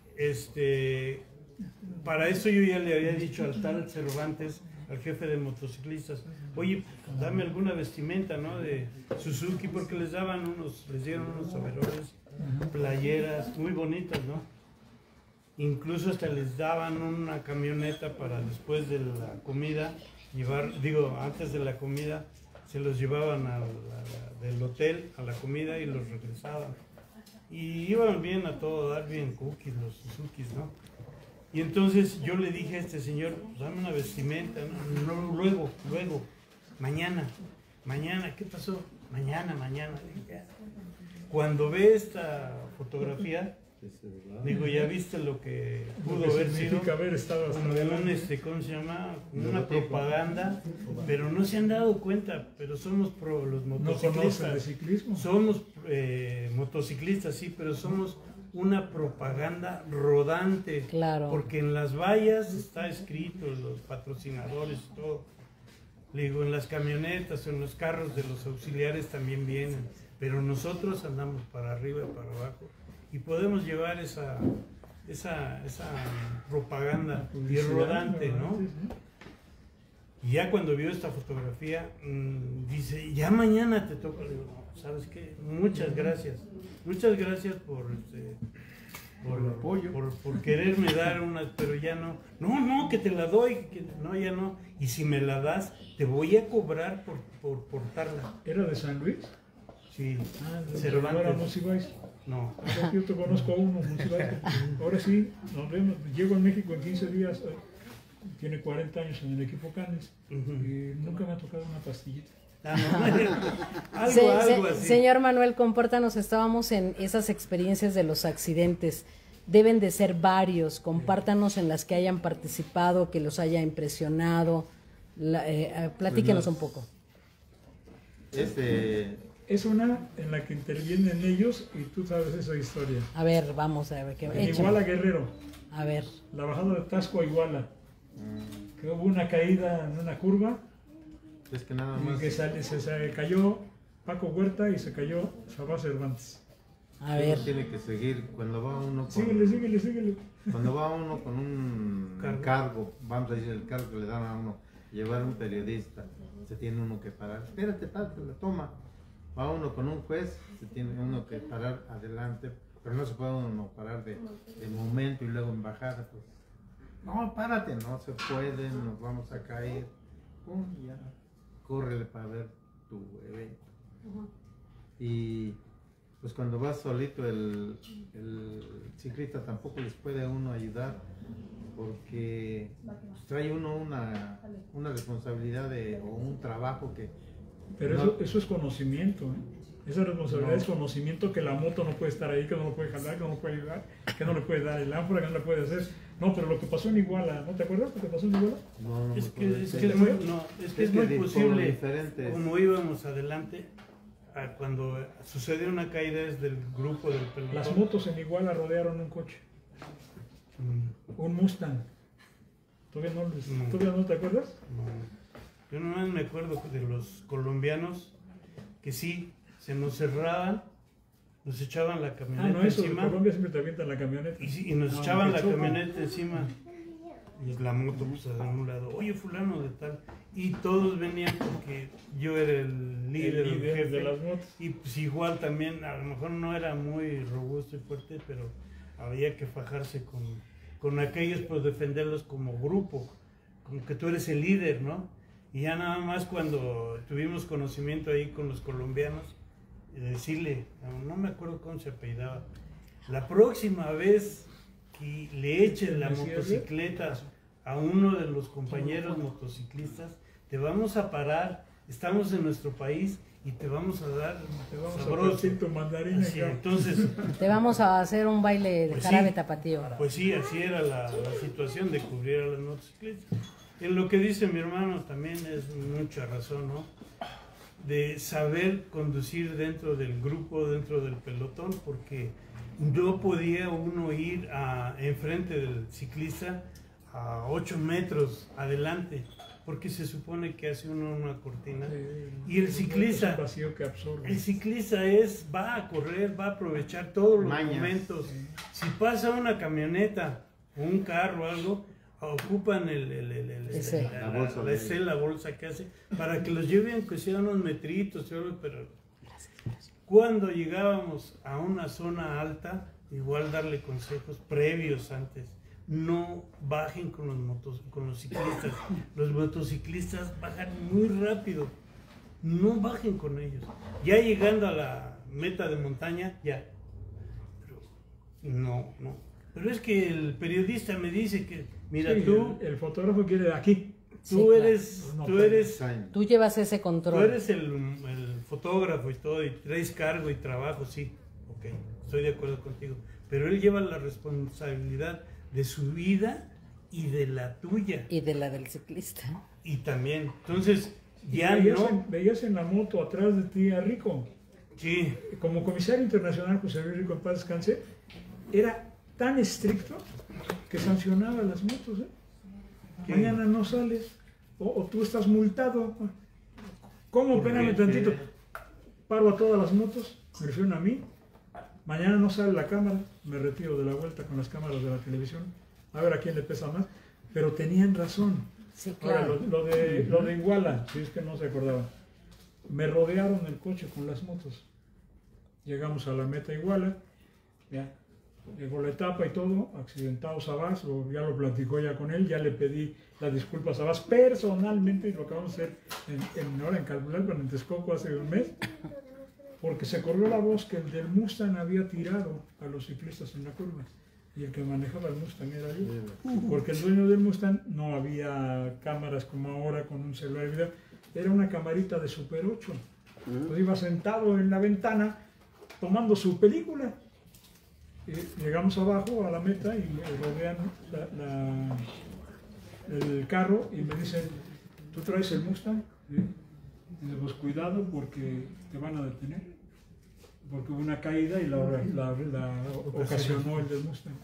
para eso yo ya le había dicho al tal Cervantes, al jefe de motociclistas, oye, dame alguna vestimenta, ¿no? De Suzuki, porque les dieron unos overoles, playeras muy bonitas, ¿no? Incluso hasta les daban una camioneta para después de la comida antes de la comida, se los llevaban del hotel a la comida y los regresaban. Y iban bien a todo dar, bien cookies, los Suzukis, ¿no? Y entonces yo le dije a este señor, pues dame una vestimenta, ¿no? Luego, mañana, ¿qué pasó? Mañana. Cuando ve esta fotografía, digo, ya viste lo que pudo haber sido haber estado hasta como ¿cómo se llama? Una propaganda, pero no se han dado cuenta, pero somos los motociclistas. ¿No conocen de ciclismo? Somos motociclistas, sí, pero somos una propaganda rodante. Claro. Porque en las vallas está escrito, los patrocinadores, todo. Le digo, en las camionetas, en los carros de los auxiliares también vienen, pero nosotros andamos para arriba y para abajo. Y podemos llevar esa propaganda y rodante, ¿no? Y ya cuando vio esta fotografía, dice, ya mañana te toca. Le digo, no, ¿sabes qué? Muchas gracias por el apoyo, por quererme dar unas, pero ya no. No, que te la doy, no, ya no. Y si me la das, te voy a cobrar por portarla. ¿Era de San Luis? Sí, Cervantes. ¿Era Monsiváis? No. Yo te conozco a uno, Monsiváis. Ahora sí, nos vemos. Llego a México en 15 días. Tiene 40 años en el equipo Canes y nunca me ha tocado una pastillita. Algo así. Señor Manuel, compártanos, estábamos en esas experiencias de los accidentes. Deben de ser varios, compártanos en las que hayan participado, que los haya impresionado. Platíquenos un poco. Es una en la que intervienen ellos y tú sabes esa historia. A ver, vamos a ver. En Iguala Guerrero. A ver. La bajada de Tasco a Iguala. Que hubo una caída en una curva. Es que nada más. Y que se cayó Paco Huerta y se cayó Sabá Cervantes. A ver. Tiene que seguir cuando va uno con... Síguele. Cuando va uno con un cargo, vamos a decir el cargo que le dan a uno, llevar un periodista, se tiene uno que parar. Espérate, la toma. Va uno con un juez, se tiene uno que parar adelante, pero no se puede uno parar de momento y luego en bajada. Pues. No, párate, no se puede, nos vamos a caer. Ya, córrele para ver tu evento. Y pues cuando vas solito el ciclista tampoco les puede a uno ayudar porque pues, trae uno una responsabilidad o un trabajo que... Pero no, eso es conocimiento, ¿eh? Esa responsabilidad es conocimiento, que la moto no puede estar ahí, que no lo puede jalar, que no lo puede ayudar, que no le puede dar el ánfora, que no le puede hacer. No, pero lo que pasó en Iguala, ¿no te acuerdas lo que pasó en Iguala? No, es que es muy posible, como íbamos adelante, cuando sucedió una caída es del grupo del pelotón. Las motos en Iguala rodearon un coche, un Mustang. ¿Todavía no te acuerdas? No. Yo nomás me acuerdo de los colombianos que sí, se nos cerraban, nos echaban la camioneta encima. En Colombia siempre te avientan la camioneta. Y nos echaban la camioneta encima. Y la moto pues a un lado, oye fulano de tal. Y todos venían porque yo era el líder el jefe de las motos. Y pues igual también, a lo mejor no era muy robusto y fuerte, pero había que fajarse con aquellos, pues defenderlos como grupo. Como que tú eres el líder, ¿no? Y ya nada más cuando tuvimos conocimiento ahí con los colombianos, decirle, no me acuerdo cómo se apellidaba, la próxima vez que le echen la motocicleta a uno de los compañeros motociclistas, te vamos a parar, estamos en nuestro país y te vamos a dar sabroso tu mandarina. Así, entonces, Te vamos a hacer un baile de pues jarabe sí, tapatío. pues sí, así era la situación de cubrir a las motocicletas. En lo que dice mi hermano también es mucha razón, ¿no? De saber conducir dentro del grupo, dentro del pelotón, porque no podía uno ir enfrente del ciclista a 8 metros adelante, porque se supone que hace uno una cortina. Y el ciclista, es un vacío que absorbe. el ciclista va a correr, va a aprovechar todos los momentos. Si pasa una camioneta, un carro o algo, ocupan la bolsa que hace para que los lleven, que sean unos metritos, pero cuando llegábamos a una zona alta, igual darle consejos previos antes. No bajen con los ciclistas. Los motociclistas bajan muy rápido. No bajen con ellos. Ya llegando a la meta de montaña, ya. Pero no. Pero es que el periodista me dice que, mira, sí, tú... El fotógrafo quiere aquí. Tú llevas ese control. Tú eres el fotógrafo y todo, y traes cargo y trabajo, sí. Ok, estoy de acuerdo contigo. Pero él lleva la responsabilidad de su vida y de la tuya. Y de la del ciclista. Y también, entonces, ya veías en la moto atrás de ti a Rico. Sí. Como comisario internacional, José Luis Rico, en paz descanse, era tan estricto que sancionaba las motos. Mañana no sales, o tú estás multado. ¿Cómo? Espérame tantito. Paro a todas las motos, me refiero a mí. Mañana no sale la cámara, me retiro de la vuelta con las cámaras de la televisión, a ver a quién le pesa más. Pero tenían razón. Sí, claro. Ahora, lo de Iguala, si es que no se acordaba, me rodearon el coche con las motos. Llegamos a la meta Iguala, ya, llegó la etapa y todo, accidentado Sabás, ya lo platicó ya con él, ya le pedí la disculpa a Sabás personalmente, y lo acabamos de hacer en Calbulalpan, en Texcoco, hace un mes. Porque se corrió la voz que el del Mustang había tirado a los ciclistas en la curva. Y el que manejaba el Mustang era yo. Porque el dueño del Mustang no había cámaras como ahora con un celular de video. Era una camarita de Super 8. Entonces iba sentado en la ventana tomando su película. Y llegamos abajo a la meta y me rodean el carro y me dicen, ¿tú traes el Mustang? ¿Sí? Dice, pues cuidado porque te van a detener, porque hubo una caída y la ocasionó el del Mustang.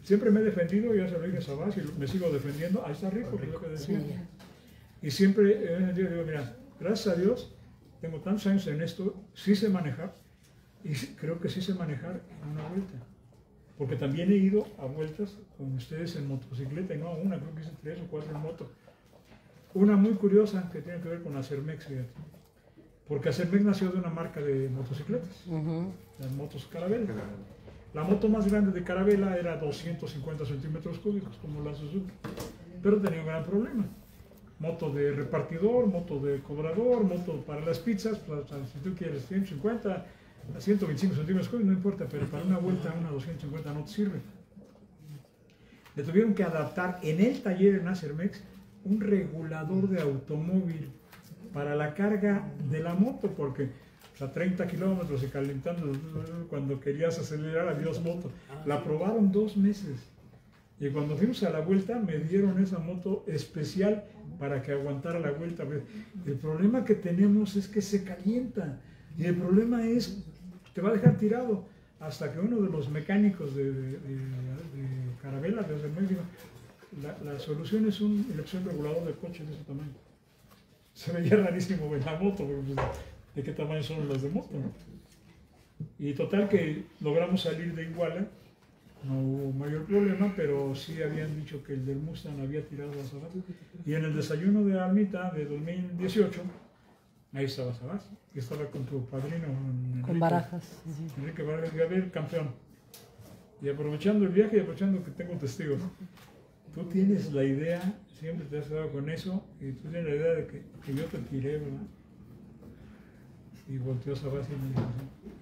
Siempre me he defendido, ya se lo dije a Sabás y me sigo defendiendo. Ahí está Rico, que es lo que decía. Y siempre digo, mira, gracias a Dios, tengo tantos años en esto, sí sé manejar, y creo que sí sé manejar en una vuelta. Porque también he ido a vueltas con ustedes en motocicleta, y no a una, creo que hice 3 o 4 en moto. Una muy curiosa que tiene que ver con Acermex, fíjate. Porque Acermex nació de una marca de motocicletas, las motos Carabela. La moto más grande de Carabela era 250 centímetros cúbicos, como la Suzuki, pero tenía un gran problema. Moto de repartidor, moto de cobrador, moto para las pizzas, pues, si tú quieres 150 a 125 centímetros cúbicos, no importa, pero para una vuelta, una 250 no te sirve. Le tuvieron que adaptar en el taller en Acermex un regulador de automóvil para la carga de la moto, porque a 30 kilómetros y calentando, cuando querías acelerar había 2 motos. La probaron 2 meses y cuando fuimos a la vuelta me dieron esa moto especial para que aguantara la vuelta. El problema que tenemos es que se calienta y el problema es te va a dejar tirado, hasta que uno de los mecánicos de Carabela, desde el medio, la solución es un elección regulador de coche de ese tamaño. Se veía rarísimo en la moto, porque pues, ¿de qué tamaño son las de moto? ¿No? Y total que logramos salir de Iguala, no hubo mayor problema, pero sí habían dicho que el del Mustang había tirado a Sabás. Y en el desayuno de Almita de 2018, ahí estaba Sabás, que estaba con tu padrino Enrique, con Barajas. Enrique Barajas, y a ver, campeón. Y aprovechando el viaje y aprovechando que tengo testigos, tú tienes la idea, siempre te has quedado con eso, y tú tienes la idea de que yo te tiré, ¿verdad? Y volteó Sabás y me dijo,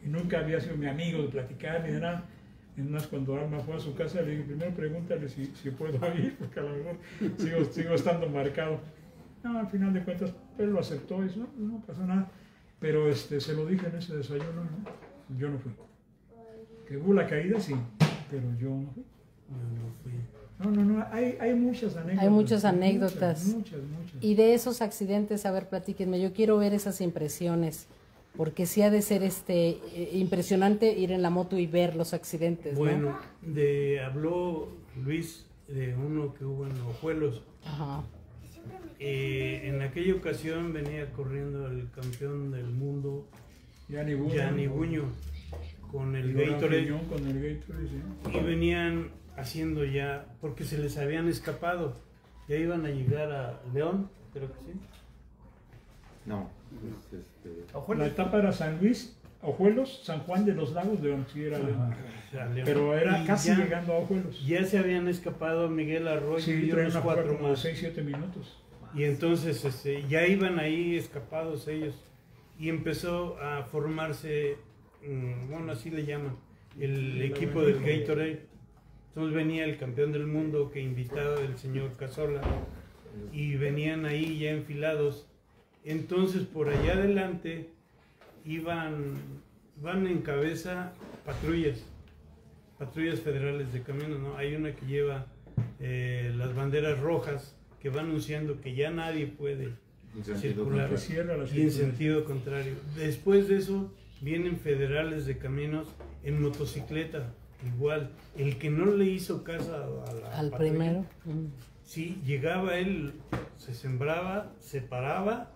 y nunca había sido mi amigo de platicar ni de nada. Además, cuando Alma fue a su casa, le dije, primero pregúntale si puedo ir, porque a lo mejor sigo estando marcado. No, al final de cuentas, él lo aceptó y dice, no pasa nada. Pero se lo dije en ese desayuno, ¿no? Yo no fui. Que hubo la caída, sí, pero yo no fui. No, hay muchas anécdotas. Hay muchas anécdotas. Muchas. Y de esos accidentes, a ver, platíquenme, yo quiero ver esas impresiones, porque sí ha de ser impresionante ir en la moto y ver los accidentes, ¿no? Bueno, habló Luis de uno que hubo en Ojuelos. Ajá. En aquella ocasión venía corriendo el campeón del mundo, Gianni Buño, con el Gatorade, sí. Y venían haciendo ya, porque se les habían escapado, ya iban a llegar a León, creo que sí. No, La etapa era San Luis, Ojuelos, San Juan de los Lagos, León, sí era León. Pero era casi llegando a Ojuelos. Ya se habían escapado Miguel Arroyo y unos 4 más. 6-7 minutos. Y entonces ya iban ahí escapados ellos. Y empezó a formarse, bueno, así le llaman, el equipo del Gatorade. Entonces venía el campeón del mundo que invitaba el señor Casola. Y venían ahí ya enfilados. Entonces por allá adelante van en cabeza patrullas federales de camiones, ¿no? Hay una que lleva las banderas rojas que va anunciando que ya nadie puede circular y en sentido contrario. Después de eso vienen federales de caminos en motocicleta, igual. El que no le hizo caso al primero, sí, llegaba él, se sembraba, se paraba,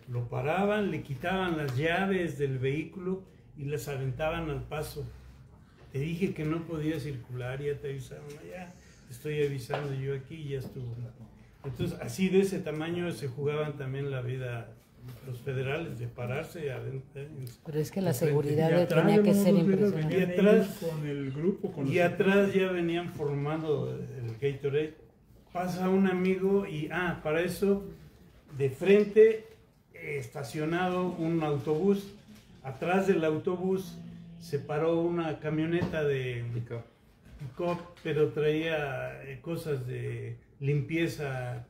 lo paraban, le quitaban las llaves del vehículo y las aventaban al paso. Te dije que no podía circular, ya te avisaron, ya estoy avisando yo aquí y ya estuvo. Entonces, así de ese tamaño se jugaban también la vida los federales, de pararse adentro. Pero es que la seguridad tenía que ser impresionante. Y atrás ya venían formando el Gatorade. Pasa un amigo y, para eso, de frente, estacionado un autobús. Atrás del autobús se paró una camioneta de pick-up, pero traía cosas de limpieza